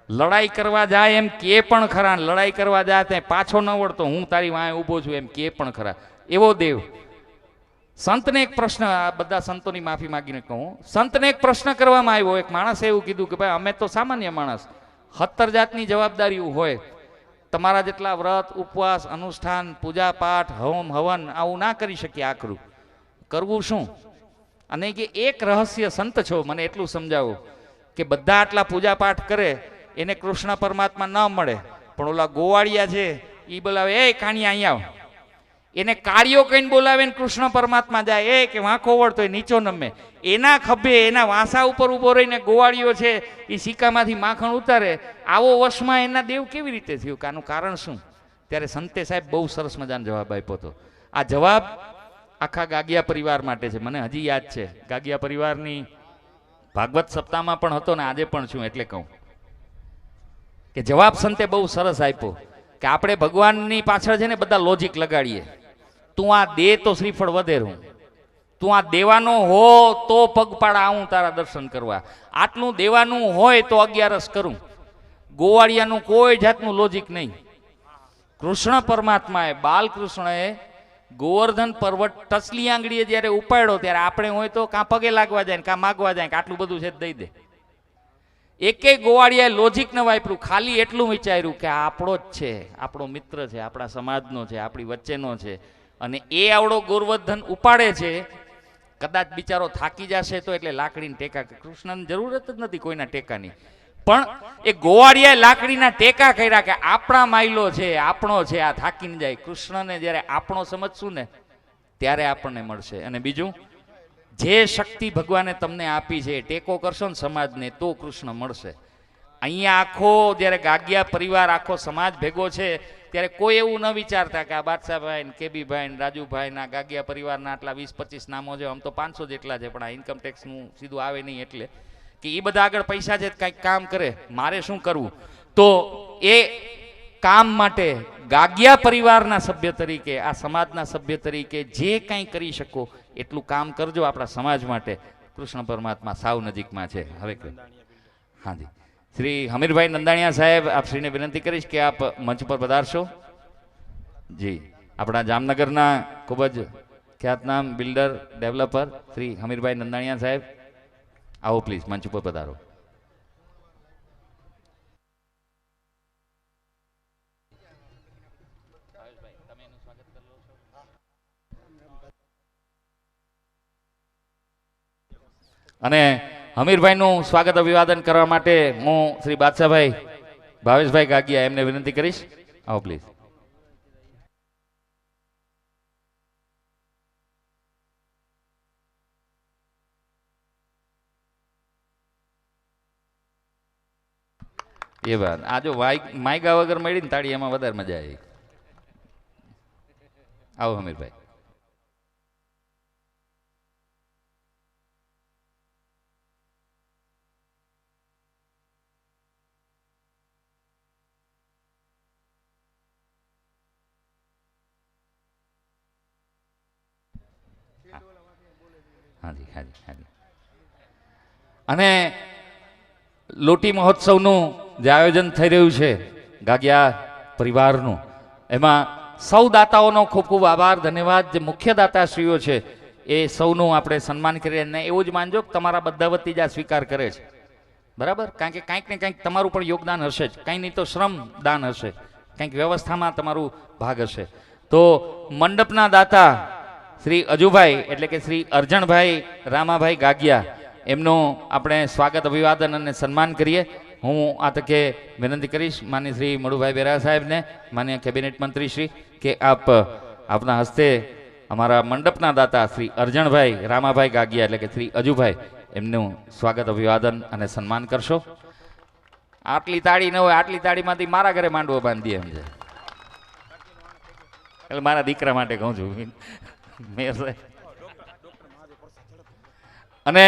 લડાઈ કરવા જાય એમ કે પણ ખરા, લડાઈ કરવા જાય ત્યાં પાછો ન વળતો, હું તારી વાંહે ઊભો છું એમ કે પણ ખરા, એવો દેવ. સંતને એક પ્રશ્ન, આ બધા સંતોની માફી માંગીને કહું, સંતને એક પ્રશ્ન કરવામાં આવ્યો. એક માણસે એવું કીધું કે ભાઈ અમે તો સામાન્ય માણસ, 17 જાતની જવાબદારીઓ હોય, તમારા જેટલા વ્રત ઉપવાસ અનુષ્ઠાન પૂજા પાઠ હવમ હવન આવું ના કરી શકીએ, આખરું કરવું શું? અને કે એક રહસ્ય સંત છો, મને એટલું સમજાવો કે બધા આટલા પૂજા પાઠ કરે એને કૃષ્ણ પરમાત્મા ન મળે, પણ ઓલા ગોવાળિયા છે એ બોલાવે, એ કાણિયા અહીંયા આવ, એને કાર્યો કહીને બોલાવે ને કૃષ્ણ પરમાત્મા જાય, એ કે વાંખો વળતો નીચો નમે, એના ખભે એના વાંસા ઉપર ઉભો રહીને ગોવાળીઓ છે એ સિક્કામાંથી માખણ ઉતારે. આવો વશમાં એના દેવ કેવી રીતે થયું? કે આનું કારણ શું? ત્યારે સંતે સાહેબ બહુ સરસ મજાનો જવાબ આપ્યો હતો. આ જવાબ આખા ગાગિયા પરિવાર માટે છે. મને હજી યાદ છે, ગાગિયા પરિવારની ભાગવત સપ્તાહમાં પણ હતો ને આજે પણ છું, એટલે કહું કે જવાબ સંતે બહુ સરસ આપ્યો કે આપણે ભગવાનની પાછળ છે ને બધા લોજિક લગાડીએ. તું આ દે તો શ્રીફળ વધેરું, તું આ દેવાનો હો તો પગપાળા આવું તારા દર્શન કરવા, આટલું દેવાનું હોય તો 11 કરું. ગોવાળિયાનું કોઈ જાતનું લોજિક નહીં. કૃષ્ણ પરમાત્માએ, બાલકૃષ્ણએ ગોવર્ધન પર્વત ટચલી આંગળીએ જ્યારે ઉપાડ્યો ત્યારે આપણે હોય તો કાં પગે લાગવા જાય ને કાં માગવા જાય કે આટલું બધું છે દઈ દે. એકે ગોવાળિયાએ લોજિક ન વાપર્યું, ખાલી એટલું વિચાર્યું કે આપણો જ છે, આપણો મિત્ર છે, આપણા સમાજનો છે, આપણી વચ્ચેનો છે, અને એ આવડો ગોવર્ધન ઉપાડે છે. કદાચ બિચારો થાકી જશે તો એટલે લાકડીને ટેકા, કૃષ્ણની જરૂરત જ નથી કોઈના ટેકાની, પણ એ ગોવાળિયાએ લાકડીના ટેકા કર્યા કે આપણા માયલો છે, આપણો છે, આ થાકીને જાય. કૃષ્ણને જ્યારે આપણો સમજશું ને ત્યારે આપણને મળશે. અને બીજું, જે શક્તિ ભગવાને તમને આપી છે ટેકો કરશો ને સમાજને તો કૃષ્ણ મળશે. અહીંયા આખો જ્યારે ગાગિયા પરિવાર આખો સમાજ ભેગો છે ત્યારે કોઈ એવું ન વિચારતા કે આ બાદશાહભાઈ ને કેબીભાઈ ને રાજુભાઈ ના ગાગિયા પરિવારના આટલા 20-25 નામો છે, આમ તો 500 જેટલા છે, પણ આ ઇન્કમ ટેક્સનું સીધું આવે નહીં એટલે કે એ બધા આગળ પૈસા છે કંઈક કામ કરે, મારે શું કરવું? તો એ કામ માટે ગાગિયા પરિવારના સભ્ય તરીકે, આ સમાજના સભ્ય તરીકે જે કંઈ કરી શકો એટલું કામ કરજો આપણા સમાજ માટે. કૃષ્ણ પરમાત્મા સાવ નજીકમાં છે. હવે હાજી, શ્રી હમીરભાઈ નંદાણીયા સાહેબ, આપ શ્રીને વિનંતી કરીશ કે આપ મંચ પર પધારશો. જી, આપણા જામનગરના ખૂબ જ ખ્યાતનામ બિલ્ડર ડેવલપર શ્રી હમીરભાઈ નંદાણીયા સાહેબ, આવો પ્લીઝ મંચ ઉપર પધારો. અને હમીરભાઈનું સ્વાગત અભિવાદન કરવા માટે હું શ્રી બાદશાહભાઈ ભાવેશભાઈ ગાગિયા એમને વિનંતી કરીશ. આવો પ્લીઝ. એ વાત, આ જો માઇગા વગર મળી ને તાળી એમાં વધારે મજા આવી. આવો હમીરભાઈ. હાજી હાજી હાજી. અને લોટી મહોત્સવનું જે આયોજન થઈ રહ્યું છે ગાગિયા પરિવારનું, એમાં સૌ દાતાઓનો ખૂબ ખૂબ આભાર, ધન્યવાદ. જે મુખ્ય દાતાશ્રીઓ છે એ સૌનું આપણે સન્માન કરીએ, અને એવું જ માનજો કે તમારા બધા વતી જ આ સ્વીકાર કરે છે, બરાબર? કારણ કે કાંઈક ને કાંઈક તમારું પણ યોગદાન હશે જ, કાંઈ નહીં તો શ્રમ દાન હશે, કંઈક વ્યવસ્થામાં તમારું ભાગ હશે. તો મંડપના દાતા શ્રી અજુભાઈ એટલે કે શ્રી અરજણભાઈ રામાભાઈ ગાગિયા, એમનું આપણે સ્વાગત અભિવાદન અને સન્માન કરીએ. હું આ તકે વિનંતી કરીશ માનનીય શ્રી મડુભાઈ બેરા સાહેબને, માનનીય કેબિનેટ મંત્રી શ્રી, કે આપ આપના હસ્તે અમારા મંડપના દાતા શ્રી અરજણભાઈ રામાભાઈ ગાગિયા એટલે કે શ્રી અજુભાઈ, એમનું સ્વાગત અભિવાદન અને સન્માન કરશો. આટલી તાળી ન હોય, આટલી તાળીમાંથી મારા ઘરે માંડવો બાંધી એમ છે, એટલે મારા દીકરા માટે કહું છું. અને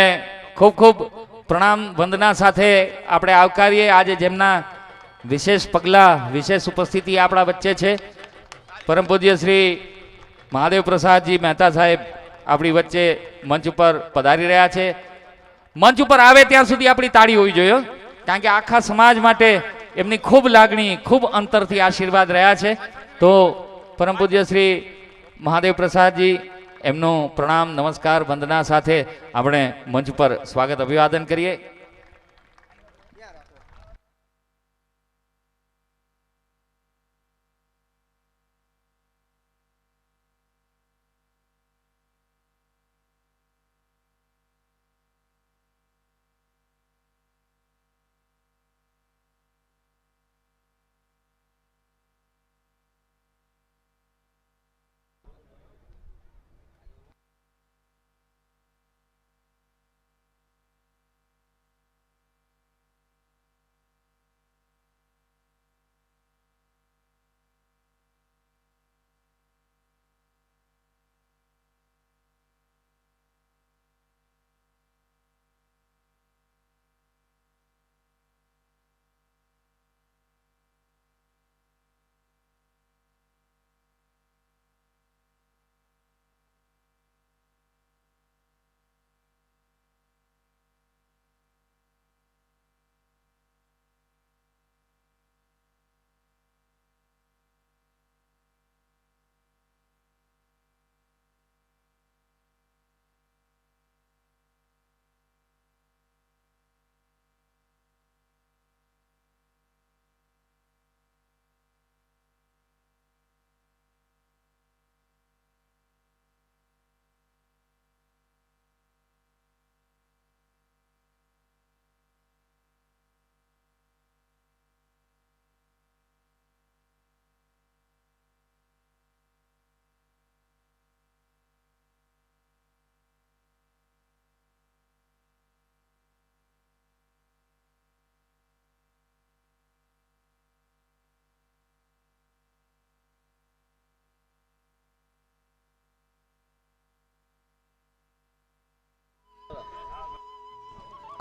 ખૂબ ખૂબ પ્રણામ વંદના સાથે આપણે આવકારીએ આજે જેમના વિશેષ પગલાં, વિશેષ ઉપસ્થિતિ આપણા વચ્ચે છે. પરમ પૂજ્ય શ્રી મહાદેવ પ્રસાદજી મહેતા સાહેબ આપણી વચ્ચે મંચ ઉપર પધારી રહ્યા છે. મંચ ઉપર આવે ત્યાં સુધી આપણી તાળી હોવી જોઈએ, કારણ કે આખા સમાજ માટે એમની ખૂબ લાગણી, ખૂબ અંતરથી આશીર્વાદ રહ્યા છે. તો પરમ પૂજ્ય શ્રી મહાદેવ પ્રસાદજી, એમનું પ્રણામ, નમસ્કાર, વંદના સાથે આપણે મંચ પર સ્વાગત અભિવાદન કરીએ.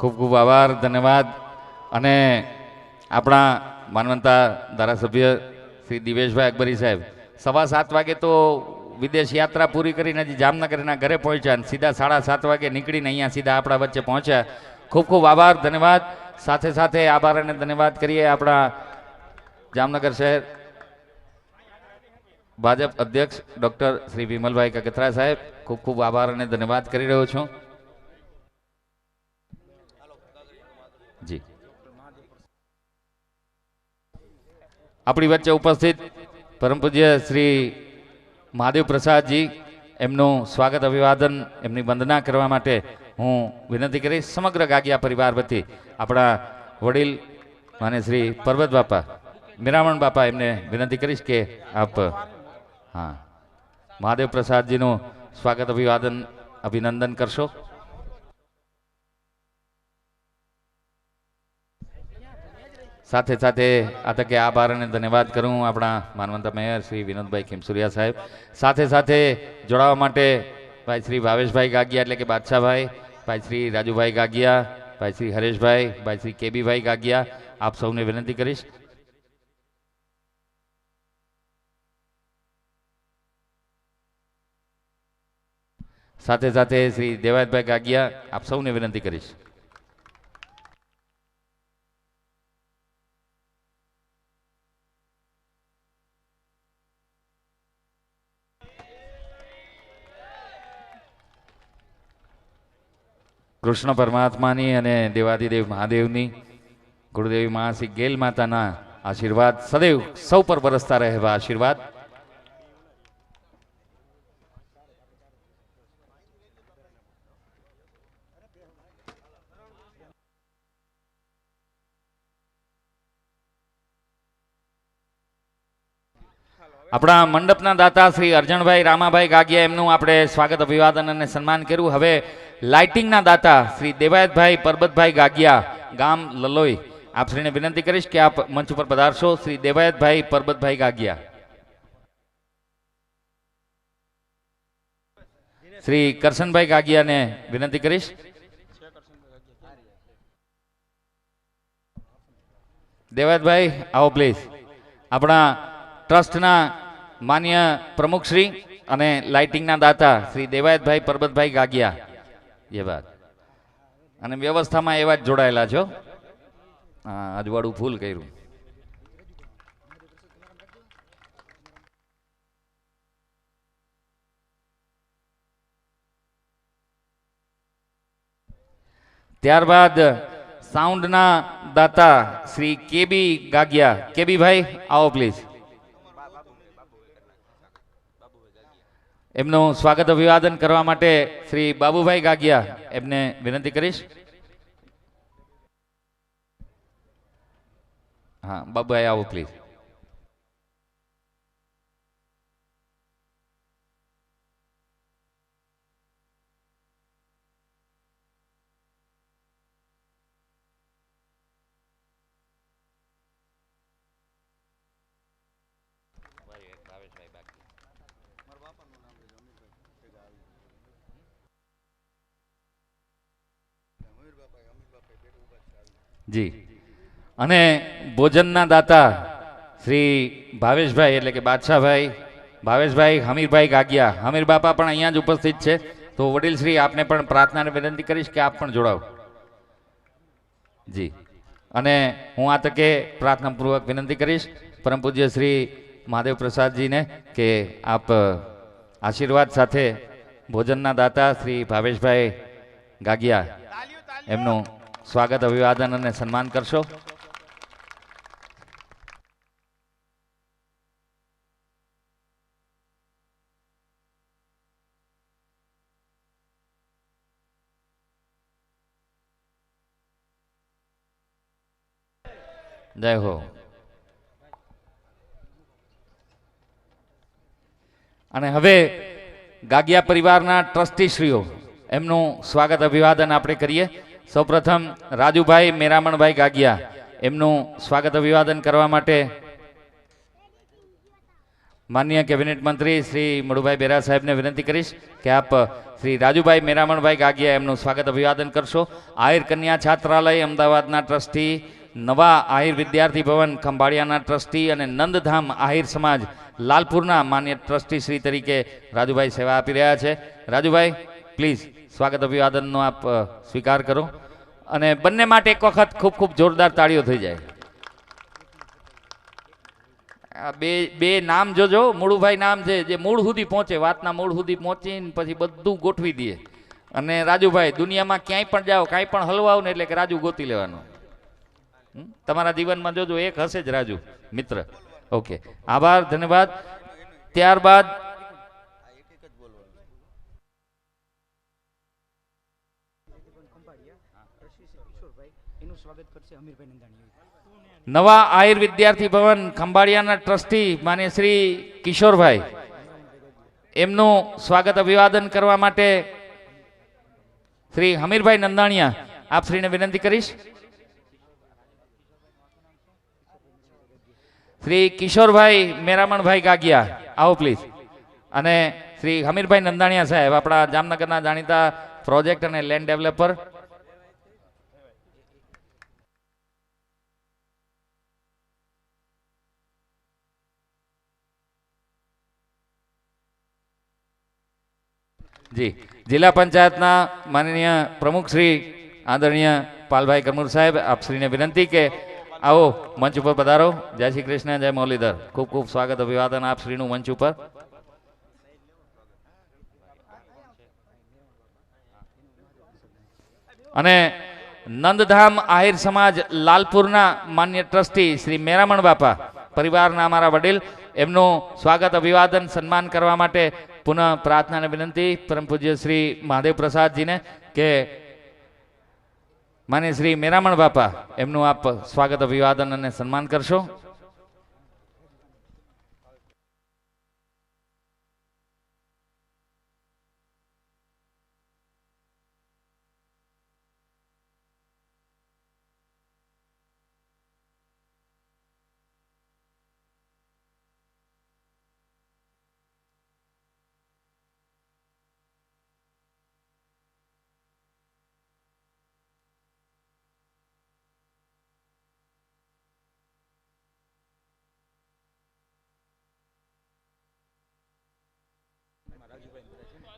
ખૂબ ખૂબ આભાર, ધન્યવાદ. અને આપણા માનવંતા ધારાસભ્ય શ્રી દિવેશભાઈ અકબરી સાહેબ 7:15 વાગે તો વિદેશ યાત્રા પૂરી કરીને હજી જામનગરના ઘરે પહોંચ્યા અને સીધા 7:30 વાગે નીકળીને અહીંયા સીધા આપણા વચ્ચે પહોંચ્યા. ખૂબ ખૂબ આભાર, ધન્યવાદ. સાથે સાથે આભાર અને ધન્યવાદ કરીએ આપણા જામનગર શહેર ભાજપ અધ્યક્ષ ડૉક્ટર શ્રી વિમલભાઈ કગથરા સાહેબ. ખૂબ ખૂબ આભાર અને ધન્યવાદ કરી રહ્યો છું. જી, આપણી વચ્ચે ઉપસ્થિત પરમ પૂજ્ય શ્રી મહાદેવ પ્રસાદજી, એમનું સ્વાગત અભિવાદન, એમની વંદના કરવા માટે હું વિનંતી કરીશ. સમગ્ર ગાગિયા પરિવાર વતી આપણા વડીલ માને શ્રી પરબત બાપા, મીરામણ બાપા, એમને વિનંતી કરીશ કે આપ મહાદેવ પ્રસાદજીનું સ્વાગત અભિવાદન અભિનંદન કરશો. સાથે સાથે આ તકે આભાર અને ધન્યવાદ કરું આપણા માનવંતા મેયર શ્રી વિનોદભાઈ ખીમસુરિયા સાહેબ. સાથે સાથે જોડાવા માટે ભાઈ શ્રી ભાવેશભાઈ ગાગિયા એટલે કે બાદશાહભાઈ, ભાઈ શ્રી રાજુભાઈ ગાગિયા, ભાઈ શ્રી હરેશભાઈ, ભાઈ શ્રી કેબીભાઈ ગાગિયા, આપ સૌને વિનંતી કરીશ. સાથે સાથે શ્રી દેવાયતભાઈ ગાગિયા, આપ સૌને વિનંતી કરીશ. કૃષ્ણ પરમાત્માની અને દેવાદિદેવ મહાદેવની, ગુરુદેવી મા શ્રી ગેલ માતાના આશીર્વાદ સદૈવ સૌ પર બરસતા રહેવા આશીર્વાદ. આપણા મંડપના દાતા શ્રી અર્જણભાઈ રામાભાઈ ગાગિયા, એમનું આપણે સ્વાગત અભિવાદન અને સન્માન કર્યું. હવે લાઇટિંગના દાતા શ્રી દેવાયતભાઈ પરબતભાઈ ગાગિયા, ગામ લલોઈ, આપ શ્રીને વિનંતી કરીશ કે આપ મંચ ઉપર પધારશો. શ્રી દેવાયતભાઈ પરબતભાઈ ગાગિયા. શ્રી કરશનભાઈ ગાગિયાને વિનંતી કરીશ. દેવાયતભાઈ આવો પ્લીઝ. આપણા ટ્રસ્ટના માન્ય પ્રમુખ શ્રી અને લાઇટિંગના દાતા શ્રી દેવાયતભાઈ પરબતભાઈ ગાગિયા, એ વાત અને વ્યવસ્થામાં એવા જ જોડાયેલા છો. અજવાળું ફૂલ કર્યું. ત્યારબાદ સાઉન્ડના દાતા શ્રી કેબી ગાગિયા, કેબીભાઈ આવો પ્લીઝ. એમનું સ્વાગત અભિવાદન કરવા માટે શ્રી બાબુભાઈ ગાગિયા, એમને વિનંતી કરીશ. બાબુભાઈ આવો પ્લીઝ. જી, અને ભોજનના દાતા શ્રી ભાવેશભાઈ એટલે કે બાદશાહભાઈ, ભાવેશભાઈ હમીરભાઈ ગાગિયા, હમીર બાપા પણ અહીંયા જ ઉપસ્થિત છે. તો વડીલ શ્રી આપને પણ પ્રાર્થનાને વિનંતી કરીશ કે આપ પણ જોડાઓ. જી, અને હું આ તકે પ્રાર્થનાપૂર્વક વિનંતી કરીશ પરમ પૂજ્ય શ્રી મહાદેવ પ્રસાદજીને કે આપ આશીર્વાદ સાથે ભોજનના દાતા શ્રી ભાવેશભાઈ ગાગિયા, એમનું સ્વાગત અભિવાદન અને સન્માન કરશો. જય હો. અને હવે ગાગિયા પરિવારના ટ્રસ્ટીશ્રીઓ, એમનું સ્વાગત અભિવાદન આપણે કરીએ. સૌપ્રથમ રાજુભાઈ મેરામણભાઈ ગાગિયા, એમનું સ્વાગત અભિવાદન કરવા માટે માનનીય કેબિનેટ મંત્રી શ્રી મડુભાઈ બેરા સાહેબને વિનંતી કરીશ કે આપ શ્રી રાજુભાઈ મેરામણભાઈ ગાગિયા એમનું સ્વાગત અભિવાદન કરશો. આહિર કન્યા છાત્રાલય અમદાવાદના ટ્રસ્ટી, નવા આહિર વિદ્યાર્થી ભવન ખંભાળિયાના ટ્રસ્ટી અને નંદધામ આહિર સમાજ લાલપુરના માન્ય ટ્રસ્ટી શ્રી તરીકે રાજુભાઈ સેવા આપી રહ્યા છે. રાજુભાઈ પ્લીઝ સ્વાગત અભિવાદનનો આપ સ્વીકાર કરો અને બંને માટે એક વખત ખૂબ ખૂબ જોરદાર તાળીઓ થઈ જાય. બે નામ જોજો. મૂળુભાઈ નામ છે જે મૂળ સુધી પહોંચે, વાતના મૂળ સુધી પહોંચીને પછી બધું ગોઠવી દે. અને રાજુભાઈ દુનિયામાં ક્યાંય પણ જાઓ, કાંઈ પણ હલવાઓ ને એટલે કે રાજુ ગોતી લેવાનું. તમારા જીવનમાં જોજો એક હશે જ રાજુ મિત્ર. ઓકે, આભાર, ધન્યવાદ. ત્યારબાદ નવા આહિર વિદ્યાર્થી ભવન ખંભાળિયાના ટ્રસ્ટી માન્ય શ્રી કિશોરભાઈ એમનું સ્વાગત અભિવાદન કરવા માટે શ્રી હમીરભાઈ નંદાણીયા આપ શ્રીને વિનંતી કરીશ. શ્રી કિશોરભાઈ મેરામણભાઈ ગાગિયા આવો પ્લીઝ. અને શ્રી હમીરભાઈ નંદાણીયા સાહેબ આપણા જામનગરના જાણીતા પ્રોજેક્ટ અને લેન્ડ ડેવલપર. જી, જિલ્લા પંચાયતના માનનીય પ્રમુખ શ્રી આદરણીય પાલભાઈ કરમુર સાહેબ આપ શ્રીને વિનંતી કે આવો મંચ ઉપર પધારો. જય શ્રી કૃષ્ણ, જય મુરલીધર. ખૂબ ખૂબ સ્વાગત અભિવાદન આપ શ્રીનું મંચ ઉપર. અને નંદધામ આહિર સમાજ લાલપુરના માન્ય ટ્રસ્ટી શ્રી મેરામણ બાપા પરિવારના અમારા વડીલ એમનું સ્વાગત અભિવાદન સન્માન કરવા માટે પુનઃ પ્રાર્થના અને વિનંતી પરમ પૂજ્ય શ્રી મહાદેવ પ્રસાદજીને કે માન્ય શ્રી મેરામણ બાપા એમનું આપ સ્વાગત અભિવાદન અને સન્માન કરશો.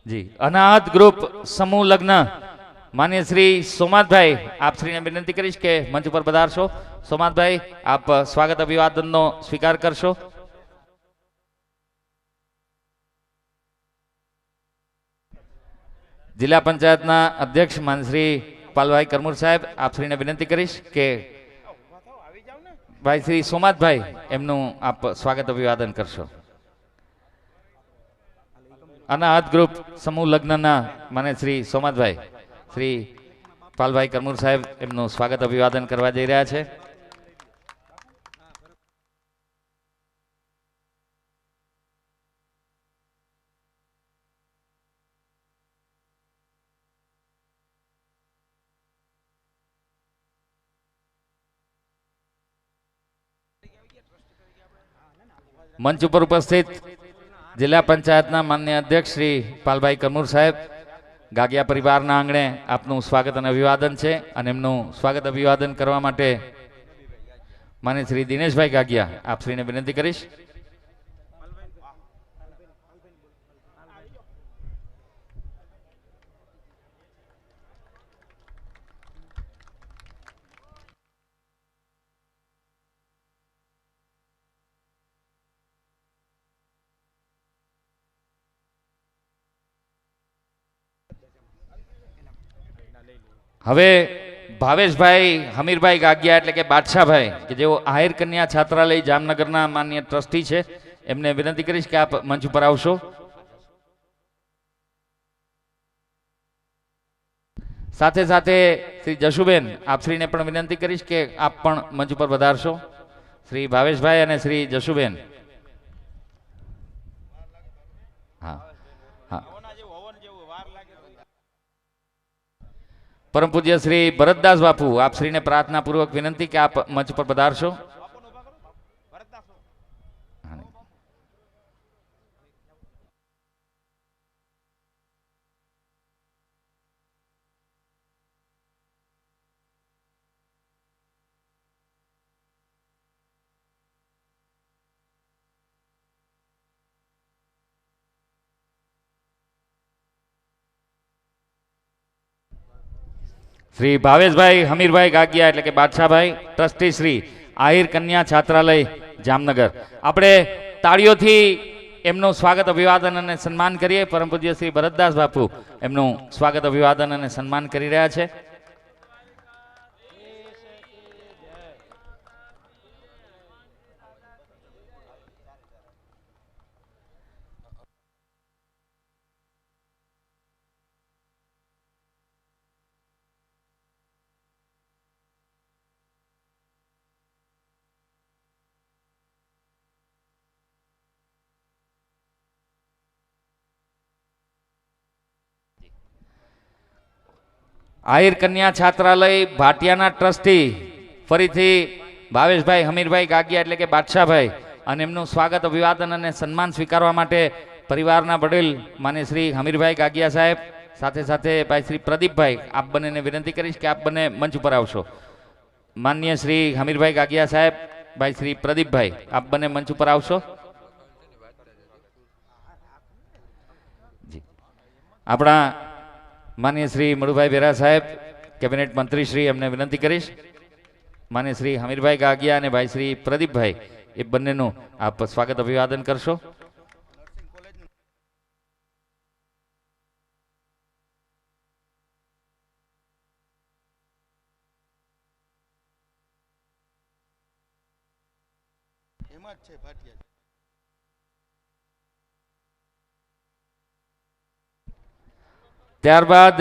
જી, અનાહત ગ્રુપ સમૂહ લગ્ન માન્ય શ્રી સોમાતભાઈ આપ શ્રીને વિનંતી કરીશ કે મંચ પર પધારશો. સોમાતભાઈ આપ સ્વાગત અભિવાદનનો સ્વીકાર કરશો. જિલ્લા પંચાયતના અધ્યક્ષ માન્ય શ્રી પાલભાઈ કરમુર સાહેબ આપ શ્રીને વિનંતી કરીશ કે ભાઈ શ્રી સોમાતભાઈ એમનું આપ સ્વાગત અભિવાદન કરશો. અનાહત ગ્રુપ સમૂહ લગ્નના માન્ય શ્રી સોમાતભાઈ શ્રી પાલભાઈ કરમુર સાહેબ એમનું સ્વાગત અભિવાદન કરવા જઈ રહ્યા છે. મંચ ઉપર ઉપસ્થિત જિલ્લા પંચાયતના માન્ય અધ્યક્ષ શ્રી પાલભાઈ કરમુર સાહેબ ગાગિયા પરિવારના આંગણે આપનું સ્વાગત અને અભિવાદન છે. અને એમનું સ્વાગત અભિવાદન કરવા માટે માન્ય શ્રી દિનેશભાઈ ગાગિયા આપ શ્રીને વિનંતી કરીશ. હવે ભાવેશભાઈ હમીરભાઈ ગાગિયા એટલે કે બાદશાહભાઈ કે જેઓ આહિર કન્યા છાત્રાલય જામનગરના માન્ય ટ્રસ્ટી છે એમને વિનંતી કરીશ કે આપ મંચ ઉપર આવશો. સાથે સાથે શ્રી જશુબેન આપ શ્રીને પણ વિનંતી કરીશ કે આપ પણ મંચ ઉપર વધારશો. શ્રી ભાવેશભાઈ અને શ્રી જશુબેન. હા હા, પરમ પૂજ્ય શ્રી ભરતદાસ બાપુ આપ શ્રીને પ્રાર્થના પૂર્વક વિનંતી કે આપ મંચ પર પધારશો. શ્રી ભાવેશભાઈ હમીરભાઈ ગાગિયા એટલે કે બાદશાહભાઈ, ટ્રસ્ટી શ્રી આહિર કન્યા છાત્રાલય જામનગર. આપણે તાળીઓથી એમનું સ્વાગત અભિવાદન અને સન્માન કરીએ. પરમ પૂજ્ય શ્રી ભરતદાસ બાપુ એમનું સ્વાગત અભિવાદન અને સન્માન કરી રહ્યા છે. આહિર કન્યા છાત્રાલય ભાટિયાના ટ્રસ્ટી ફરીથી ભાવેશભાઈ હમીરભાઈ ગાગિયા એટલે કે બાદશાહભાઈ અને એમનું સ્વાગત અભિવાદન અને સન્માન સ્વીકારવા માટે પરિવારના વડીલ માન્ય શ્રી હમીરભાઈ ગાગિયા સાહેબ સાથે સાથે ભાઈ શ્રી પ્રદીપભાઈ આપ બંનેને વિનંતી કરીશ કે આપ બંને મંચ ઉપર આવશો. માન્ય શ્રી હમીરભાઈ ગાગિયા સાહેબ, ભાઈ શ્રી પ્રદીપભાઈ આપ બંને મંચ ઉપર આવશો. આપણા માન્ય શ્રી મડુભાઈ બેરા સાહેબ કેબિનેટ મંત્રી શ્રી એમને વિનંતી કરીશ. માન્ય શ્રી હમીરભાઈ ગાગિયા અને ભાઈ શ્રી પ્રદીપભાઈ એ બંનેનું આપ સ્વાગત અભિવાદન કરશો. ત્યારબાદ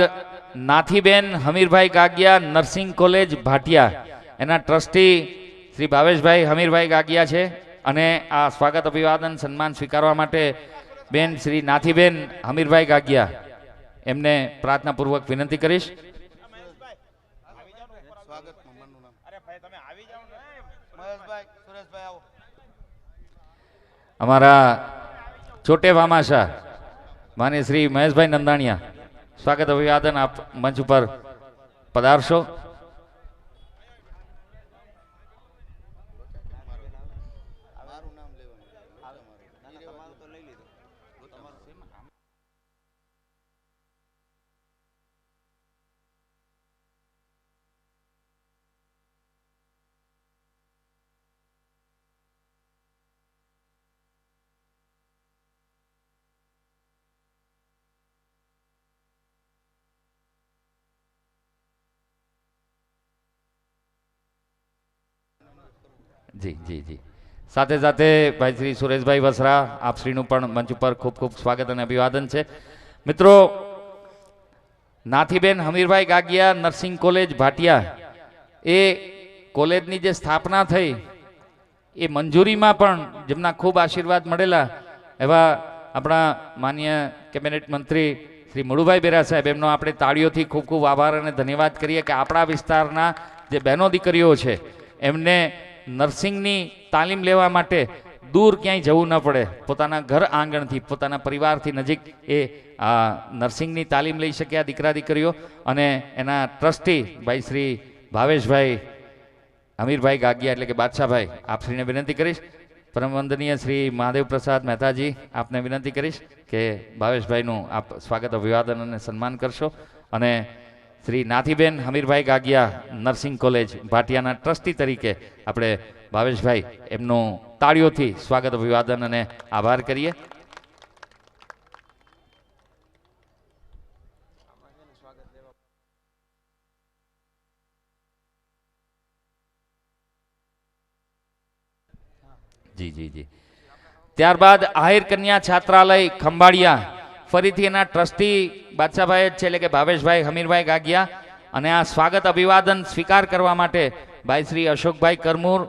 નાથીબેન હમીરભાઈ ગાગિયા નર્સિંગ કોલેજ ભાટિયા એના ટ્રસ્ટી શ્રી ભાવેશભાઈ હમીરભાઈ ગાગિયા છે અને આ સ્વાગત અભિવાદન સન્માન સ્વીકારવા માટે બેન શ્રી નાથીબેન હમીરભાઈ ગાગિયા એમને પ્રાર્થનાપૂર્વક વિનંતી કરીશ. અમારા છોટે વામાશા માન્ય શ્રી મહેશભાઈ નંદાણીયા સ્વાગત અભિવાદન આપ મંચ ઉપર પધારશો. જી જી જી સાથે સાથે ભાઈ શ્રી સુરેશભાઈ વસરા આપ શ્રીનું પણ મંચ ઉપર ખૂબ ખૂબ સ્વાગત અને અભિવાદન છે. મિત્રો, નાથીબેન હમીરભાઈ ગાગિયા નર્સિંગ કોલેજ ભાટિયા એ કોલેજની જે સ્થાપના થઈ એ મંજૂરીમાં પણ જેમના ખૂબ આશીર્વાદ મળેલા એવા આપણા માન્ય કેબિનેટ મંત્રી શ્રી મડુભાઈ બેરા સાહેબ એમનો આપણે તાળીઓથી ખૂબ ખૂબ આભાર અને ધન્યવાદ કરીએ કે આપણા વિસ્તારના જે બહેનો દીકરીઓ છે એમને નર્સિંગની તાલીમ લેવા માટે દૂર ક્યાંય જવું ન પડે, પોતાના ઘર આંગણથી પોતાના પરિવારથી નજીક એ નર્સિંગની તાલીમ લઈ શક્યા દીકરા દીકરીઓ. અને એના ટ્રસ્ટી ભાઈ શ્રી ભાવેશભાઈ હમીરભાઈ ગાગિયા એટલે કે બાદશાહભાઈ આપ શ્રીને વિનંતી કરીશ. પરમ વંદનીય શ્રી મહાદેવ પ્રસાદ મહેતાજી આપને વિનંતી કરીશ કે ભાવેશભાઈનું આપ સ્વાગત અભિવાદન અને સન્માન કરશો. અને શ્રી નાથીબેન હમીરભાઈ ગાગિયા નર્સિંગ કોલેજ ભાટિયાના ટ્રસ્ટી તરીકે આપણે ભાવેશભાઈ એમનું તાળીઓથી સ્વાગત અભિવાદન અને આભાર કરીએ. જી જી જી ત્યારબાદ આહિર કન્યા છાત્રાલય ખંભાળિયા ફરીથી એના ટ્રસ્ટી બાદશાહભાઈ જ છે એટલે કે ભાવેશભાઈ હમીરભાઈ ગાગિયા અને આ સ્વાગત અભિવાદન સ્વીકાર કરવા માટે ભાઈ શ્રી અશોકભાઈ કરમૂર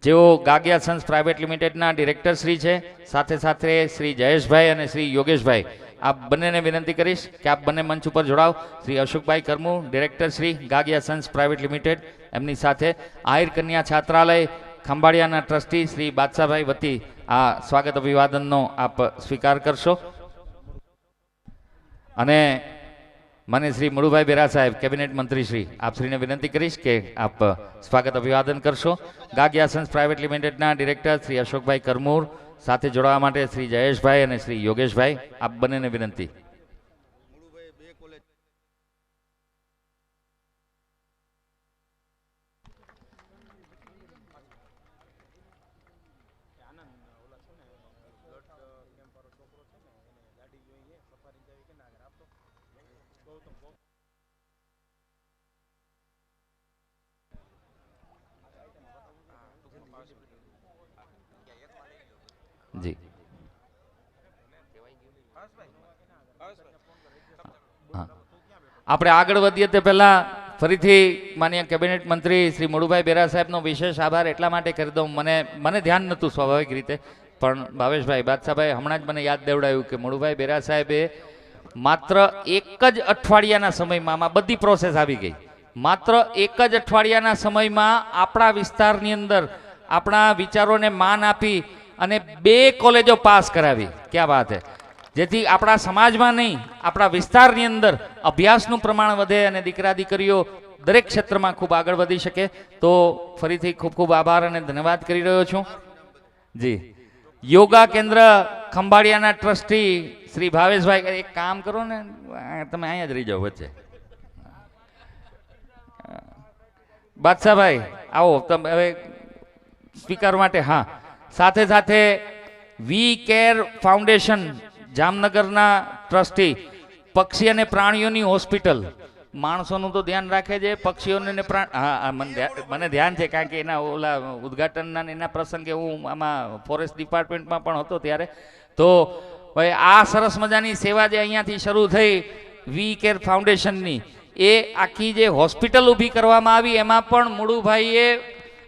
જેઓ ગાગિયા સન્સ પ્રાઇવેટ લિમિટેડના ડિરેક્ટર શ્રી છે, સાથે સાથે શ્રી જયેશભાઈ અને શ્રી યોગેશભાઈ આપ બંનેને વિનંતી કરીશ કે આપ બંને મંચ ઉપર જોડાવ. Shri Ashokbhai Karmur director Shri Gagiya sons private limited એમની સાથે આહિર કન્યા છાત્રાલય ખંભાળિયાના ટ્રસ્ટી શ્રી બાદશાહભાઈ વતી આ સ્વાગત અભિવાદનનો આપ સ્વીકાર કરશો. અને મને શ્રી મડુભાઈ બેરા સાહેબ કેબિનેટ મંત્રી શ્રી આપ શ્રીને વિનંતી કરીશ કે આપ સ્વાગત અભિવાદન કરશો. ગાગિયા સન્સ પ્રાઇવેટ લિમિટેડના ડિરેક્ટર શ્રી અશોકભાઈ કરમૂર સાથે જોડાવા માટે શ્રી જયેશભાઈ અને શ્રી યોગેશભાઈ આપ બંનેને વિનંતી. જી હા, આપણે આગળ વધીએ તે પહેલા ફરીથી માનનીય કેબિનેટ મંત્રી શ્રી મળુભાઈ બેરા સાહેબનો વિશેષ આભાર એટલા માટે કરી દઉં, મને ધ્યાન નહોતું સ્વાભાવિક રીતે, પણ ભાવેશભાઈ બાદશાહભાઈ હમણાં જ મને યાદ દેવડાવ્યું કે મળુભાઈ બેરા સાહેબે માત્ર એક જ અઠવાડિયાના સમયમાં આમાં બધી પ્રોસેસ આવી ગઈ, માત્ર એક જ અઠવાડિયાના સમયમાં આપણા વિસ્તારની અંદર આપણા વિચારોને માન આપી અને 2 કોલેજો પાસ કરાવી. ક્યાં વાત છે, જેથી આપણા સમાજમાં નહીં આપણા વિસ્તારની અંદર અભ્યાસનું પ્રમાણ વધે અને દીકરા દીકરીઓ દરેક ક્ષેત્રમાં ખૂબ આગળ વધી શકે. તો ફરીથી ખૂબ ખૂબ આભાર અને ધન્યવાદ કરી રહ્યો છું. જી, યોગા કેન્દ્ર ખંભાળિયાના ટ્રસ્ટી શ્રી ભાવેશભાઈ, એક કામ કરો ને, તમે અહીંયા જ રહી જાઓ વચ્ચે. બાદશાહભાઈ આવો તમે હવે સ્પીકર માટે. હા, સાથે સાથે વી કેર ફાઉન્ડેશન જામનગરના ટ્રસ્ટી, પક્ષી અને પ્રાણીઓની હોસ્પિટલ, માણસોનું તો ધ્યાન રાખે છે, પક્ષીઓને હા મને ધ્યાન છે, કારણ કે એના ઓલા ઉદ્ઘાટનના એના પ્રસંગે હું આમાં ફોરેસ્ટ ડિપાર્ટમેન્ટમાં પણ હતો ત્યારે. તો ભાઈ આ સરસ મજાની સેવા જે અહીંયાથી શરૂ થઈ વી કેર ફાઉન્ડેશનની, એ આખી જે હોસ્પિટલ ઊભી કરવામાં આવી એમાં પણ મુળુભાઈએ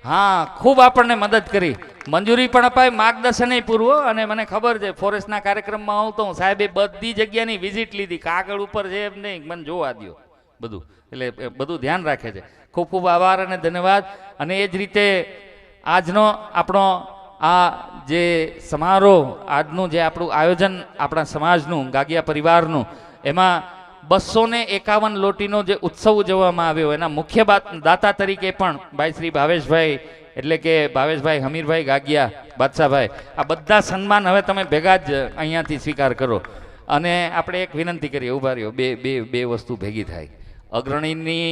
હા ખૂબ આપણને મદદ કરી, મંજૂરી પણ અપાય, માર્ગદર્શન પૂર્વ. અને મને ખબર છે ફોરેસ્ટના કાર્યક્રમમાં આવતો હું, સાહેબે બધી જગ્યાની વિઝિટ લીધી, કાગળ ઉપર છે એમ નહીં, મને જોવા દો બધું, એટલે બધું ધ્યાન રાખે છે. ખૂબ ખૂબ આભાર અને ધન્યવાદ. અને એ જ રીતે આજનો આપણો આ જે સમારોહ, આજનું જે આપણું આયોજન આપણા સમાજનું, ગાગિયા પરિવારનું, એમાં 251 લોટીનો જે ઉત્સવ ઉજવવામાં આવ્યો, એના મુખ્ય દાતા તરીકે પણ ભાઈ શ્રી ભાવેશભાઈ, એટલે કે ભાવેશભાઈ હમીરભાઈ ગાગિયા બાદશાહભાઈ, આ બધા સન્માન હવે તમે ભેગા જ અહીંયાથી સ્વીકાર કરો. અને આપણે એક વિનંતી કરીએ, ઉભા રહ્યો, બે વસ્તુ ભેગી થાય, અગ્રણીની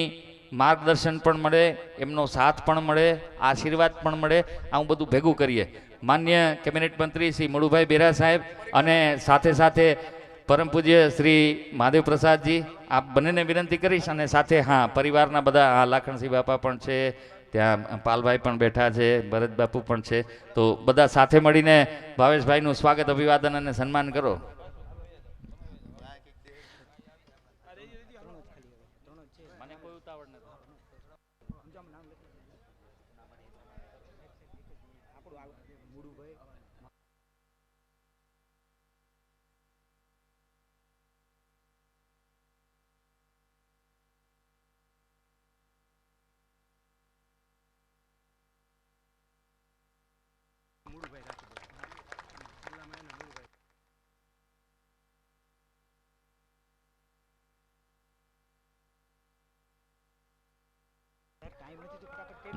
માર્ગદર્શન પણ મળે, એમનો સાથ પણ મળે, આશીર્વાદ પણ મળે, આવું બધું ભેગું કરીએ. માન્ય કેબિનેટ મંત્રી શ્રી મળુભાઈ બેરા સાહેબ અને સાથે સાથે પરમ પૂજ્ય શ્રી મહાદેવ પ્રસાદજી, આપ બંનેને વિનંતી કરીશ. અને સાથે હા પરિવારના બધા, હા લાખણસિંહ બાપા પણ છે ત્યાં, પાલભાઈ પણ બેઠા છે, ભરત બાપુ પણ છે, તો બધા સાથે મળીને ભાવેશભાઈનું સ્વાગત, અભિવાદન અને સન્માન કરો.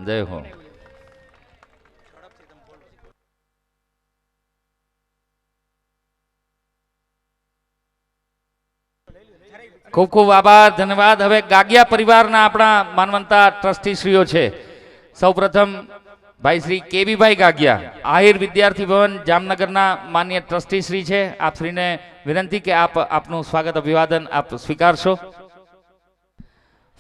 જય હો. ખૂબ ખૂબ આભાર, ધન્યવાદ. હવે ગાગિયા પરિવારના આપણા માનવંતા ટ્રસ્ટીશ્રીઓ છે. સૌપ્રથમ ભાઈ શ્રી કેબીભાઈ ગાગિયા, આહિર વિદ્યાર્થી ભવન જામનગરના માન્ય ટ્રસ્ટીશ્રી છે. આપ શ્રીને વિનંતી કે આપનું સ્વાગત અભિવાદન આપ સ્વીકારશો.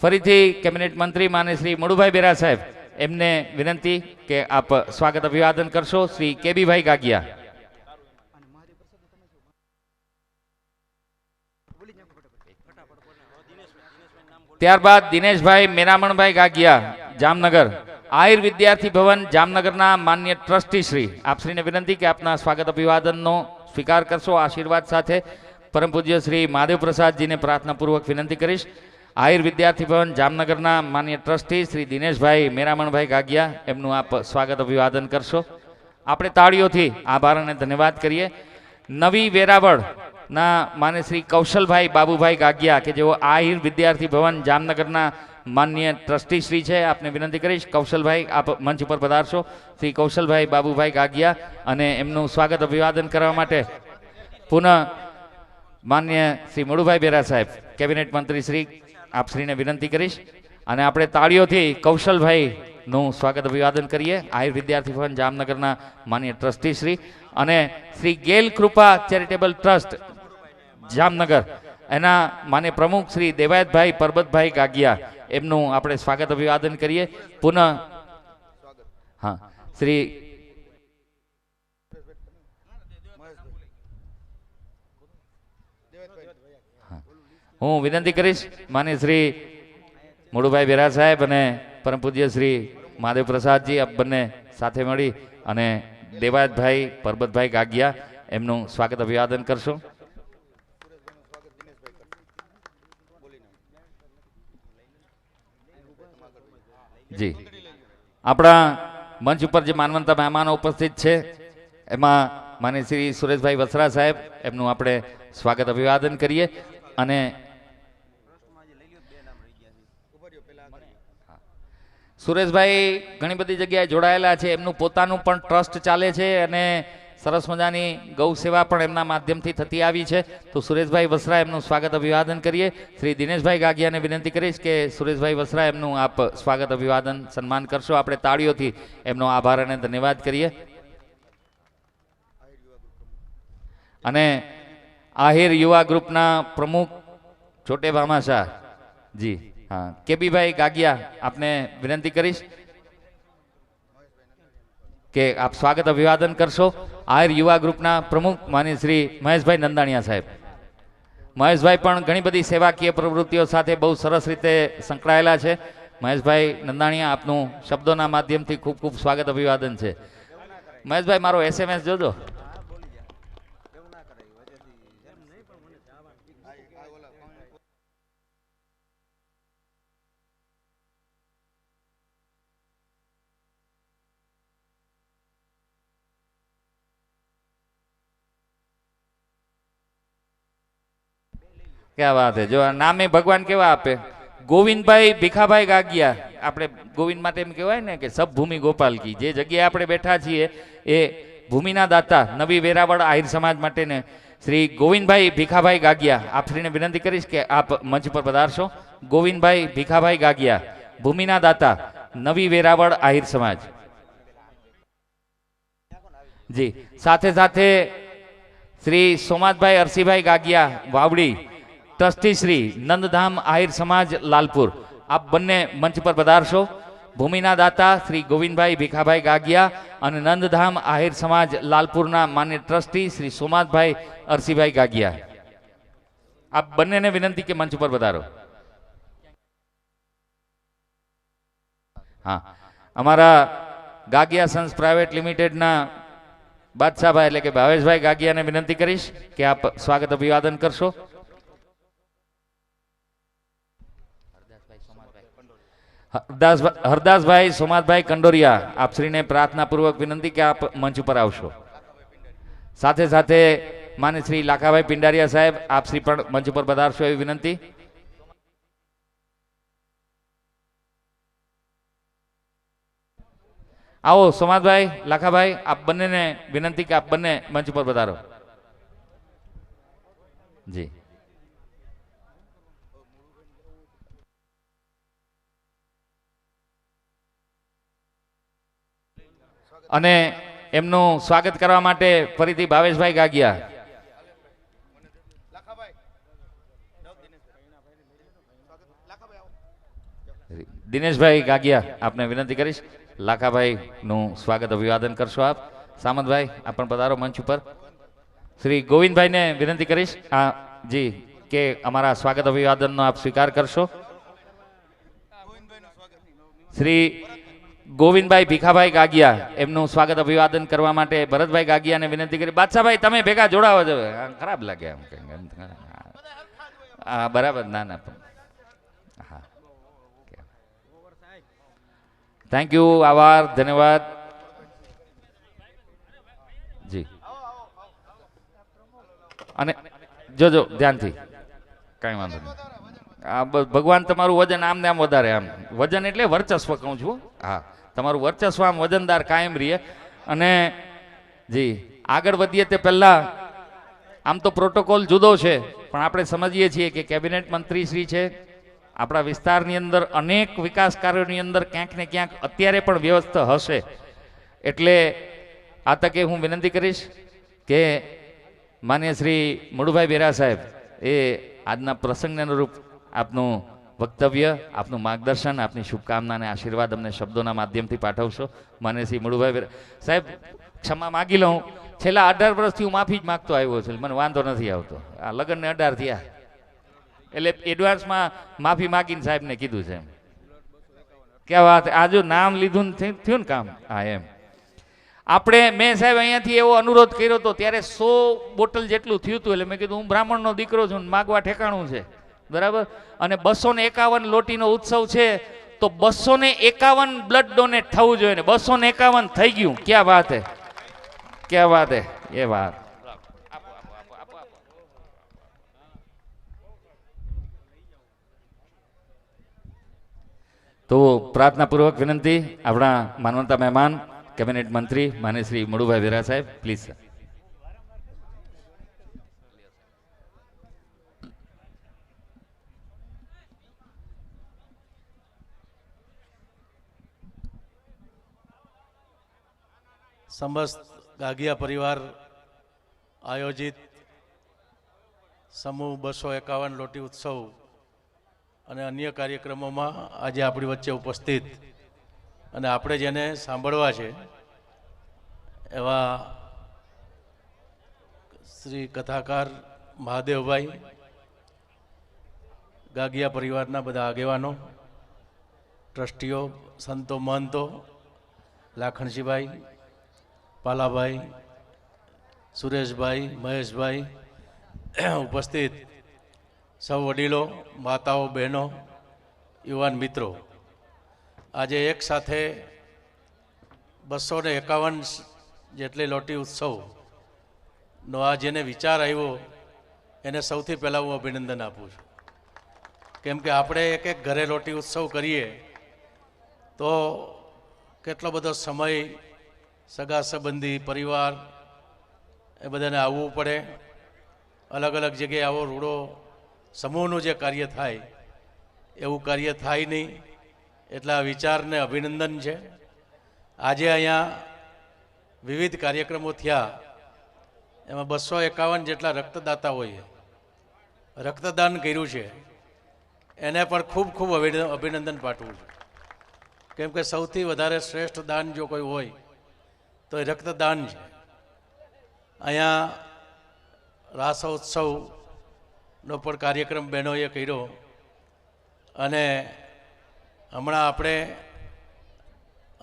ફરીથી કેબિનેટ મંત્રી માન્ય શ્રી મળુભાઈ બેરા સાહેબ, એમને વિનંતી કે આપ સ્વાગત અભિવાદન કરશો. શ્રી કેબીભાઈ ગાગિયા. ત્યારબાદ દિનેશભાઈ મેરામણભાઈ ગાગિયા જામનગર, આહિર વિદ્યાર્થી ભવન જામનગરના માન્ય ટ્રસ્ટી શ્રી, આપ શ્રીને વિનંતી કે આપના સ્વાગત અભિવાદનનો સ્વીકાર કરશો આશીર્વાદ સાથે. પરમ પૂજ્ય શ્રી મહાદેવ પ્રસાદજીને પ્રાર્થનાપૂર્વક વિનંતી કરીશ. આહિર વિદ્યાર્થી ભવન જામનગરના માન્ય ટ્રસ્ટી શ્રી દિનેશભાઈ મેરામણભાઈ ગાગિયા, એમનું આપ સ્વાગત અભિવાદન કરશો. આપણે તાળીઓથી આભાર અને ધન્યવાદ કરીએ. નવી વેરાવળ ના માન્ય શ્રી કૌશલભાઈ બાબુભાઈ ગાગિયા, કે જેઓ આહિર વિદ્યાર્થી ભવન જામનગરના માન્ય ટ્રસ્ટી શ્રી છે, આપને વિનંતી કરીશ કૌશલભાઈ આપ મંચ ઉપર પધારશો. શ્રી કૌશલભાઈ બાબુભાઈ ગાગિયા, અને એમનું સ્વાગત અભિવાદન કરવા માટે પુનઃ માન્ય શ્રી મળુભાઈ બેરા સાહેબ, કેબિનેટ મંત્રી શ્રી, આપ શ્રીને વિનંતી કરીશ. અને આપણે તાળીઓથી કૌશલભાઈનું સ્વાગત અભિવાદન કરીએ, આહિર વિદ્યાર્થી ભવન જામનગરના માન્ય ટ્રસ્ટી શ્રી. અને શ્રી ગેલ કૃપા ચેરિટેબલ ટ્રસ્ટ જામનગર એના માન્ય પ્રમુખ શ્રી દેવાયતભાઈ પરબતભાઈ ગાગિયા એમનું આપણે સ્વાગત અભિવાદન કરીએ. પુનઃ હા શ્રી હું વિનંતી કરીશ માન્ય શ્રી મોડુભાઈ બેરા સાહેબ અને પરમ પૂજ્ય શ્રી મહાદેવ પ્રસાદજી આપ બંને સાથે મળી અને દેવાયતભાઈ પરબતભાઈ ગાગિયા એમનું સ્વાગત અભિવાદન કરશો. જી આપણા મંચ ઉપર જે માનવંતા મહેમાનો ઉપસ્થિત છે એમાં માન્ય શ્રી સુરેશભાઈ વસરા સાહેબ એમનું આપણે સ્વાગત અભિવાદન કરીએ. અને સુરેશભાઈ ઘણી બધી જગ્યાએ જોડાયેલા છે, એમનું પોતાનું પણ ટ્રસ્ટ ચાલે છે અને સરસ મજાની ગૌ સેવા પણ એમના માધ્યમથી થતી આવી છે. તો સુરેશભાઈ વસરા એમનું સ્વાગત અભિવાદન કરીએ. શ્રી દિનેશભાઈ ગાગિયાને વિનંતી કરીશ કે સુરેશભાઈ વસરા એમનું આપ સ્વાગત અભિવાદન સન્માન કરશો. આપણે તાળીઓથી એમનો આભાર અને ધન્યવાદ કરીએ. અને આહિર યુવા ગ્રુપના પ્રમુખ છોટે ભામાશાહ જી હા કેબીભાઈ ગાગિયા આપને વિનંતી કરીશ કે આપ સ્વાગત અભિવાદન કરશો. આહિર યુવા ગ્રુપના પ્રમુખ માની શ્રી મહેશભાઈ નંદાણીયા સાહેબ. મહેશભાઈ પણ ઘણી બધી સેવાકીય પ્રવૃત્તિઓ સાથે બહુ સરસ રીતે સંકળાયેલા છે. મહેશભાઈ નંદાણીયા આપનું શબ્દોના માધ્યમથી ખૂબ ખૂબ સ્વાગત અભિવાદન છે. મહેશભાઈ મારો SMS જોજો. ક્યાં વાત હે, જો નામે ભગવાન કેવા આપે. ગોવિંદભાઈ ભીખાભાઈ ગાગિયા, આપણે ગોવિંદ માટે એમ કહેવાય ને કે સબ ભૂમિ ગોપાલ કી. જે જગ્યાએ આપણે બેઠા છીએ એ ભૂમિના દાતા નવી વેરાવળ આહિર સમાજ માટે ને શ્રી ગોવિંદભાઈ ભીખાભાઈ ગાગિયા આપ શ્રીને વિનંતી કરીશ કે આપ મંચ પર પધારશો. ગોવિંદભાઈ ભીખાભાઈ ગાગિયા ભૂમિના દાતા નવી વેરાવળ આહિર સમાજ. જી સાથે સાથે શ્રી સોમાતભાઈ અરસીભાઈ ગાગિયા વાવડી ટ્રસ્ટી શ્રી નંદધામ આહિર સમાજ લાલપુર આપ બંને મંચ પર પધારશો. ભૂમિના દાતા શ્રી ગોવિંદભાઈ ભીખાભાઈ ગાગિયા અને નંદધામ આહિર સમાજ લાલપુરના માન્ય ટ્રસ્ટી શ્રી સોમાતભાઈ અરસીભાઈ ગાગિયા આપ બંનેને વિનંતી કે મંચ પર પધારો. હા અમારા ગાગિયા સન્સ પ્રાઇવેટ લિમિટેડના બાદશાહભાઈ એટલે કે ભાવેશભાઈ ગાગિયાને વિનંતી કરીશ કે આપ સ્વાગત અભિવાદન કરશો. હરદાસભાઈ સોમાતભાઈ કંડોરિયા આપ શ્રીને પ્રાર્થના પૂર્વક વિનંતી કે આપ મંચ ઉપર આવશો. સાથે સાથે માન્ય શ્રી લાખાભાઈ પિંડારિયા સાહેબ આપ શ્રી પણ મંચ ઉપર પધારશો એવી વિનંતી. આવો સોમાતભાઈ લાખાભાઈ આપ બંનેને વિનંતી કે આપ બંને મંચ ઉપર પધારો. જી અને એમનું સ્વાગત કરવા માટે ફરીથી ભાવેશભાઈ ગાગિયા. દિનેશભાઈ ગાગિયા આપને વિનંતી કરીશ લાખાભાઈ નું સ્વાગત અભિવાદન કરશો આપ. સામંતભાઈ આપ પણ પધારો મંચ ઉપર. શ્રી ગોવિંદભાઈને વિનંતી કરીશ આ જી કે અમારા સ્વાગત અભિવાદનનો આપ સ્વીકાર કરશો. શ્રી ગોવિંદભાઈ ભીખાભાઈ ગાગિયા એમનું સ્વાગત અભિવાદન કરવા માટે ભરતભાઈ ગાગિયાને વિનંતી કરી. બાદશાહભાઈ તમે ભેગા જોડાવો છો, ખરાબ લાગે એમ. હા બરાબર, ના ના હા થેન્ક યુ, આભાર, ધન્યવાદ જી. અને જોજો ધ્યાનથી, કઈ વાંધો નહીં. ભગવાન તમારું વજન આમ ને આમ વધારે, આમ વજન એટલે વર્ચસ્વ કહું છું. હા તમારું વર્ચસ્વ આમ વજનદાર કાયમ રહીએ. અને જી આગળ વધીએ તે પહેલા આમ તો પ્રોટોકોલ જુદો છે પણ આપણે સમજીએ છીએ કે કેબિનેટ મંત્રી શ્રી છે. આપણા વિસ્તારની અંદર અનેક વિકાસ કાર્યોની અંદર ક્યાંક ને ક્યાંક અત્યારે પણ વ્યવસ્થા હશે. એટલે આ તકે હું વિનંતી કરીશ કે માન્ય શ્રી મુળુભાઈ બેરા સાહેબ એ આજના પ્રસંગને અનુરૂપ આપનું વક્તવ્ય, આપનું માર્ગદર્શન, આપની શુભકામના અને આશીર્વાદ અમને શબ્દોના માધ્યમથી પાઠવશો. માન્ય શ્રી મુળુભાઈ બેરા સાહેબ, ક્ષમા માગી લઉં. છેલ્લા 18 વર્ષથી હું માફી જ માગતો આવ્યો છું, મને વાંધો નથી આવતો. આ લગ્નને 18 થયા એટલે એડવાન્સમાં માફી માગીને સાહેબને કીધું છે. ક્યાં વાત, આ જો નામ લીધું ને થયું ને કામ. હા એમ આપણે મેં સાહેબ અહીંયાથી એવો અનુરોધ કર્યો હતો ત્યારે 100 બોટલ જેટલું થયું હતું. એટલે મેં કીધું હું બ્રાહ્મણનો દીકરો છું, માગવા ઠેકાણું છે, બરાબર. અને 251 લોટીનો ઉત્સવ છે તો 251 બ્લડ ડોનેટ થવું જોઈએ ને 251 થઈ ગયું. ક્યાં વાત હે, ક્યાં વાત હે. એ વાત તો પ્રાર્થનાપૂર્વક વિનંતી, આપણા માનવતા મહેમાન કેબિનેટ મંત્રી માન્ય શ્રી મુળુભાઈ બેરા સાહેબ, પ્લીઝ સર. સમસ્ત ગાગિયા પરિવાર આયોજિત સમૂહ 251 લોટી ઉત્સવ અને અન્ય કાર્યક્રમોમાં આજે આપણી વચ્ચે ઉપસ્થિત અને આપણે જેને સાંભળવા છે એવા શ્રી કથાકાર મહાદેવભાઈ, ગાગિયા પરિવારના બધા આગેવાનો, ટ્રસ્ટીઓ, સંતો, મહંતો, લાખણજીભાઈ, પાલાભાઈ, સુરેશભાઈ, મહેશભાઈ, ઉપસ્થિત સૌ વડીલો, માતાઓ, બહેનો, યુવાન મિત્રો, આજે એક સાથે 251 જેટલી લોટી ઉત્સવનો આ જેને વિચાર આવ્યો એને સૌથી પહેલાં હું અભિનંદન આપું છું. કેમ કે આપણે એક એક ઘરે લોટી ઉત્સવ કરીએ તો કેટલો બધો સમય, સગા સંબંધી, પરિવાર એ બધાને આવવું પડે. અલગ અલગ જગ્યાએ આવો રૂડો સમૂહનું જે કાર્ય થાય એવું કાર્ય થાય નહીં. એટલે આ વિચારને અભિનંદન છે. આજે અહીંયા વિવિધ કાર્યક્રમો થયા, એમાં 251 જેટલા રક્તદાતાઓએ રક્તદાન કર્યું છે. એને પણ ખૂબ ખૂબ અભિનંદન પાઠવું છું. કેમ કે સૌથી વધારે શ્રેષ્ઠ દાન જો કોઈ હોય તો એ રક્તદાન છે. અહીંયા રાસોત્સવનો પણ કાર્યક્રમ બહેનોએ કર્યો અને હમણાં આપણે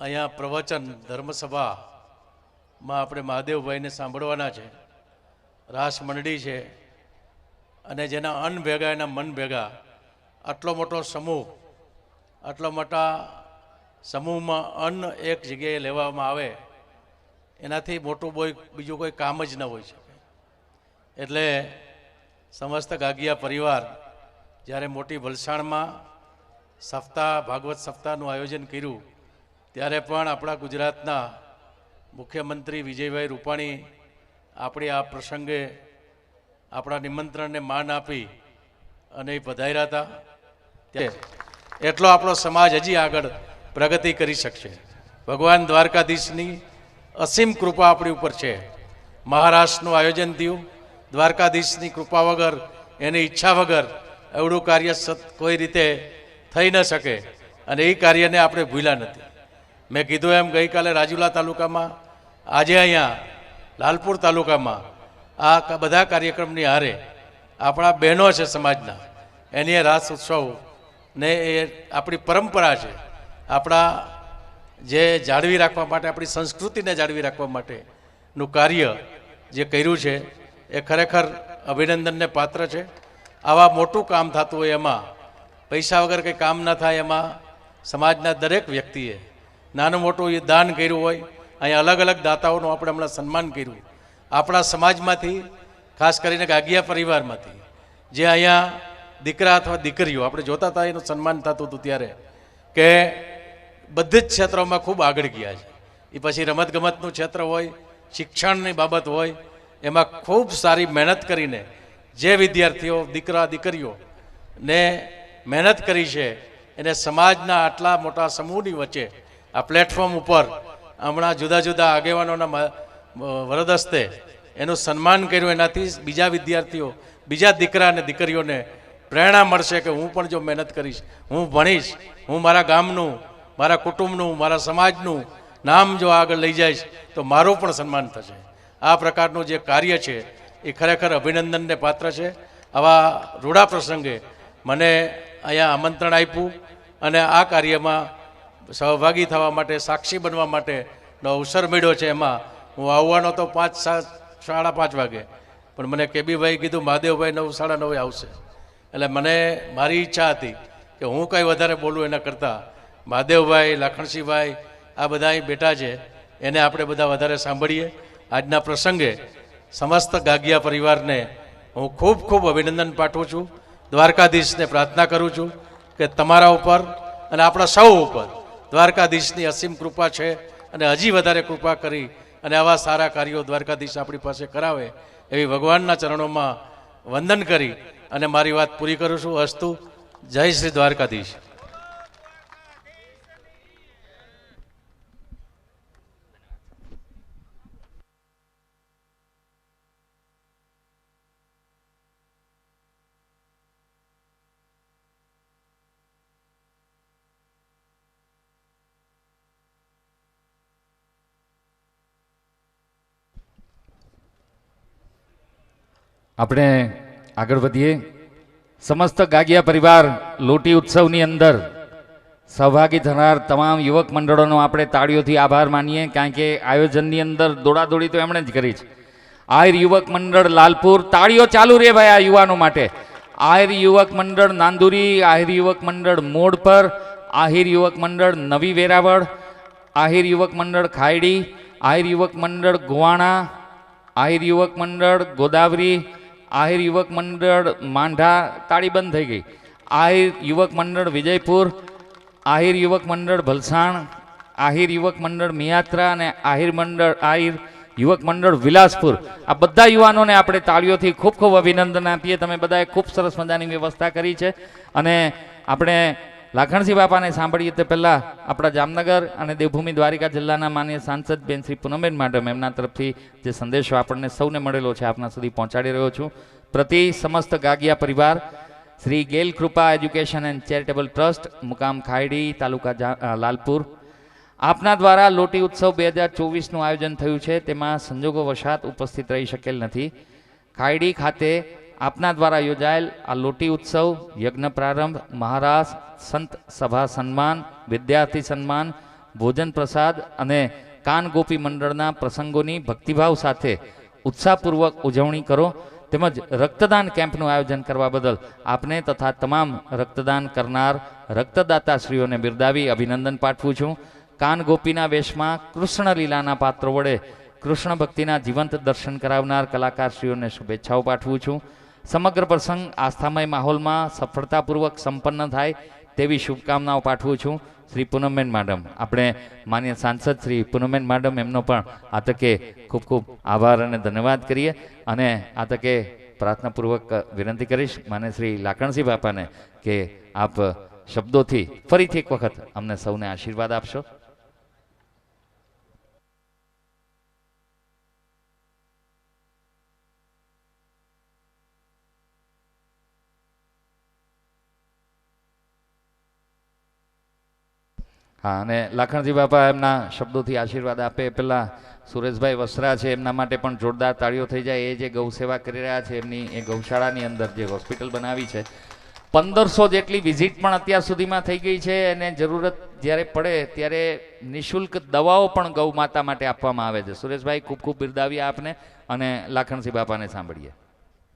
અહીંયા પ્રવચન ધર્મસભામાં આપણે મહાદેવભાઈને સાંભળવાના છે. રાસ મંડળી છે અને જેના અન્ન ભેગા એના મન ભેગા. આટલો મોટો સમૂહ, આટલા મોટા સમૂહમાં અન્ન એક જગ્યાએ લેવામાં આવે એનાથી મોટું બીજું કોઈ કામ જ ન હોઈ શકે. એટલે સમસ્ત ગાગિયા પરિવાર જ્યારે મોટી વલસાડમાં સપ્તાહ, ભાગવત સપ્તાહનું આયોજન કર્યું ત્યારે પણ આપણા ગુજરાતના મુખ્યમંત્રી વિજયભાઈ રૂપાણી આપણી આ પ્રસંગે આપણા નિમંત્રણને માન આપી અને એ પધાર્યા હતા. એટલો આપણો સમાજ હજી આગળ પ્રગતિ કરી શકશે. ભગવાન દ્વારકાધીશની અસીમ કૃપા આપણી ઉપર છે. મહારાષ્ટ્રનું આયોજન થયું, દ્વારકાધીશની કૃપા વગર, એની ઈચ્છા વગર એવડું કાર્ય કોઈ રીતે થઈ ન શકે અને એ કાર્યને આપણે ભૂલ્યા નથી. મેં કીધું એમ ગઈકાલે રાજુલા તાલુકામાં, આજે અહીંયા લાલપુર તાલુકામાં આ બધા કાર્યક્રમની હારે આપણા બહેનો છે સમાજના, એની એ રાસ ઉત્સવ ને એ આપણી પરંપરા છે. આપણા જે જાળવી રાખવા માટે, આપણી સંસ્કૃતિને જાળવી રાખવા માટેનું કાર્ય જે કર્યું છે એ ખરેખર અભિનંદનને પાત્ર છે. આવા મોટું કામ થતું હોય એમાં પૈસા વગર કંઈ કામ ન થાય. એમાં સમાજના દરેક વ્યક્તિએ નાનું મોટું એ દાન કર્યું હોય. અહીંયા અલગ અલગ દાતાઓનું આપણે હમણાં સન્માન કર્યું. આપણા સમાજમાંથી, ખાસ કરીને ગાગિયા પરિવારમાંથી જે અહીંયા દીકરા અથવા દીકરીઓ આપણે જોતા હતા, એનું સન્માન થતું હતું ત્યારે કે બધી જ ક્ષેત્રોમાં ખૂબ આગળ ગયા છે. એ પછી રમતગમતનું ક્ષેત્ર હોય, શિક્ષણની બાબત હોય, એમાં ખૂબ સારી મહેનત કરીને જે વિદ્યાર્થીઓ, દીકરા દીકરીઓ ને મહેનત કરી છે એને સમાજના આટલા મોટા સમૂહની વચ્ચે આ પ્લેટફોર્મ ઉપર હમણાં જુદા જુદા આગેવાનોના વરદસ્તે એનું સન્માન કર્યું, એનાથી બીજા વિદ્યાર્થીઓ, બીજા દીકરા અને દીકરીઓને પ્રેરણા મળશે કે હું પણ જો મહેનત કરીશ, હું ભણીશ, હું મારા ગામનું, મારા કુટુંબનું, મારા સમાજનું નામ જો આગળ લઈ જઈશ તો મારું પણ સન્માન થશે. આ પ્રકારનું જે કાર્ય છે એ ખરેખર અભિનંદનને પાત્ર છે. આવા રૂડા પ્રસંગે મને અહીંયા આમંત્રણ આપ્યું અને આ કાર્યમાં સહભાગી થવા માટે, સાક્ષી બનવા માટેનો અવસર મળ્યો છે. એમાં હું આવવાનો તો 5:30 વાગે, પણ મને કેબીભાઈ કીધું મહાદેવભાઈ 9, 9:30 આવશે. એટલે મને મારી ઈચ્છા હતી કે હું કંઈ વધારે બોલું એના કરતાં મહાદેવભાઈ, લાખણસિંહભાઈ આ બધા અહીં બેઠા છે એને આપણે બધા વધારે સાંભળીએ. આજના પ્રસંગે સમસ્ત ગાગિયા પરિવારને હું ખૂબ ખૂબ અભિનંદન પાઠવું છું. દ્વારકાધીશને પ્રાર્થના કરું છું કે તમારા ઉપર અને આપણા સૌ ઉપર દ્વારકાધીશની અસીમ કૃપા છે અને હજી વધારે કૃપા કરી અને આવા સારા કાર્યો દ્વારકાધીશ આપણી પાસે કરાવે એવી ભગવાનના ચરણોમાં વંદન કરી અને મારી વાત પૂરી કરું છું. અસ્તુ. જય શ્રી દ્વારકાધીશ. આપણે આગળ વધીએ. સમસ્ત ગાગિયા પરિવાર લોટી ઉત્સવની અંદર સહભાગી થનાર તમામ યુવક મંડળોનો આપણે તાળીઓથી આભાર માનીએ, કારણ કે આયોજનની અંદર દોડાદોડી તો એમણે જ કરી છે. આહિર યુવક મંડળ લાલપુર, તાળીઓ ચાલુ રે ભાઈ આ યુવાનો માટે. આહિર યુવક મંડળ નાંદુરી, આહિર યુવક મંડળ મોડ પર, આહિર યુવક મંડળ નવી વેરાવળ, આહિર યુવક મંડળ ખાયડી, આહિર યુવક મંડળ ગોવાણા, આહિર યુવક મંડળ ગોદાવરી, આહિર યુવક મંડળ માંઢા, તાળી બંધ થઈ ગઈ. આહિર યુવક મંડળ વિજયપુર, આહિર યુવક મંડળ ભલસાણ, આહિર યુવક મંડળ મિયાત્રા અને આહિર યુવક મંડળ વિલાસપુર. આ બધા યુવાનોને આપણે તાળીઓથી ખૂબ ખૂબ અભિનંદન આપીએ. તમે બધાએ ખૂબ સરસ મજાની વ્યવસ્થા કરી છે. અને આપણે લાખણસિંહ બાપાને સાંભળીએ તે પહેલાં આપણા જામનગર અને દેવભૂમિ દ્વારિકા જિલ્લાના માનનીય સાંસદ બેન શ્રી પૂનમબેન મેડમ એમના તરફથી જે સંદેશો આપણને સૌને મળેલો છે આપના સુધી પહોંચાડી રહ્યો છું. પ્રતિ સમસ્ત ગાગિયા પરિવાર શ્રી ગેલ કૃપા એજ્યુકેશન એન્ડ ચેરિટેબલ ટ્રસ્ટ, મુકામ ખાયડી, તાલુકા લાલપુર, આપના દ્વારા લોટી ઉત્સવ 2024નું આયોજન થયું છે. તેમાં સંજોગો વશાત ઉપસ્થિત રહી શકેલ નથી. ખાયડી ખાતે આપના દ્વારા યોજાયેલ આ લોટી ઉત્સવ, યજ્ઞ પ્રારંભ, મહારાજ, સંત સભા સન્માન, વિદ્યાર્થી સન્માન, ભોજન પ્રસાદ અને કાન ગોપી મંડળના પ્રસંગોની ભક્તિભાવ સાથે ઉત્સાહપૂર્વક ઉજવણી કરો. તેમજ રક્તદાન કેમ્પનું આયોજન કરવા બદલ આપને તથા તમામ રક્તદાન કરનાર રક્તદાતાશ્રીઓને બિરદાવી અભિનંદન પાઠવું છું. કાન ગોપીના વેશમાં કૃષ્ણ લીલાના પાત્રો વડે કૃષ્ણ ભક્તિના જીવંત દર્શન કરાવનાર કલાકારશ્રીઓને શુભેચ્છાઓ પાઠવું છું. સમગ્ર પ્રસંગ આસ્થામય માહોલમાં સફળતાપૂર્વક સંપન્ન થાય તેવી શુભકામનાઓ પાઠવું છું. શ્રી પૂનમબેન મેડમ, આપણે માન્ય સાંસદ શ્રી પૂનમબેન મેડમ એમનો પણ આ તકે ખૂબ ખૂબ આભાર અને ધન્યવાદ કરીએ. અને આ તકે પ્રાર્થનાપૂર્વક વિનંતી કરીશ માન્ય શ્રી લાખણસિંહ બાપાને કે આપ શબ્દોથી ફરીથી એક વખત અમને સૌને આશીર્વાદ આપશો. હા, અને લાખણજી બાપા એમના શબ્દોથી આશીર્વાદ આપે પહેલાં સુરેશભાઈ વસરા છે એમના માટે પણ જોરદાર તાળીઓ થઈ જાય. એ જે ગૌ સેવા કરી રહ્યા છે એમની એ ગૌશાળાની અંદર જે હોસ્પિટલ બનાવી છે, 1500 જેટલી વિઝિટ પણ અત્યાર સુધીમાં થઈ ગઈ છે. અને જરૂરત જ્યારે પડે ત્યારે નિઃશુલ્ક દવાઓ પણ ગૌ માતા માટે આપવામાં આવે છે. સુરેશભાઈ ખૂબ ખૂબ બિરદાવીએ આપને અને લાખણસિંહ બાપાને સાંભળીએ.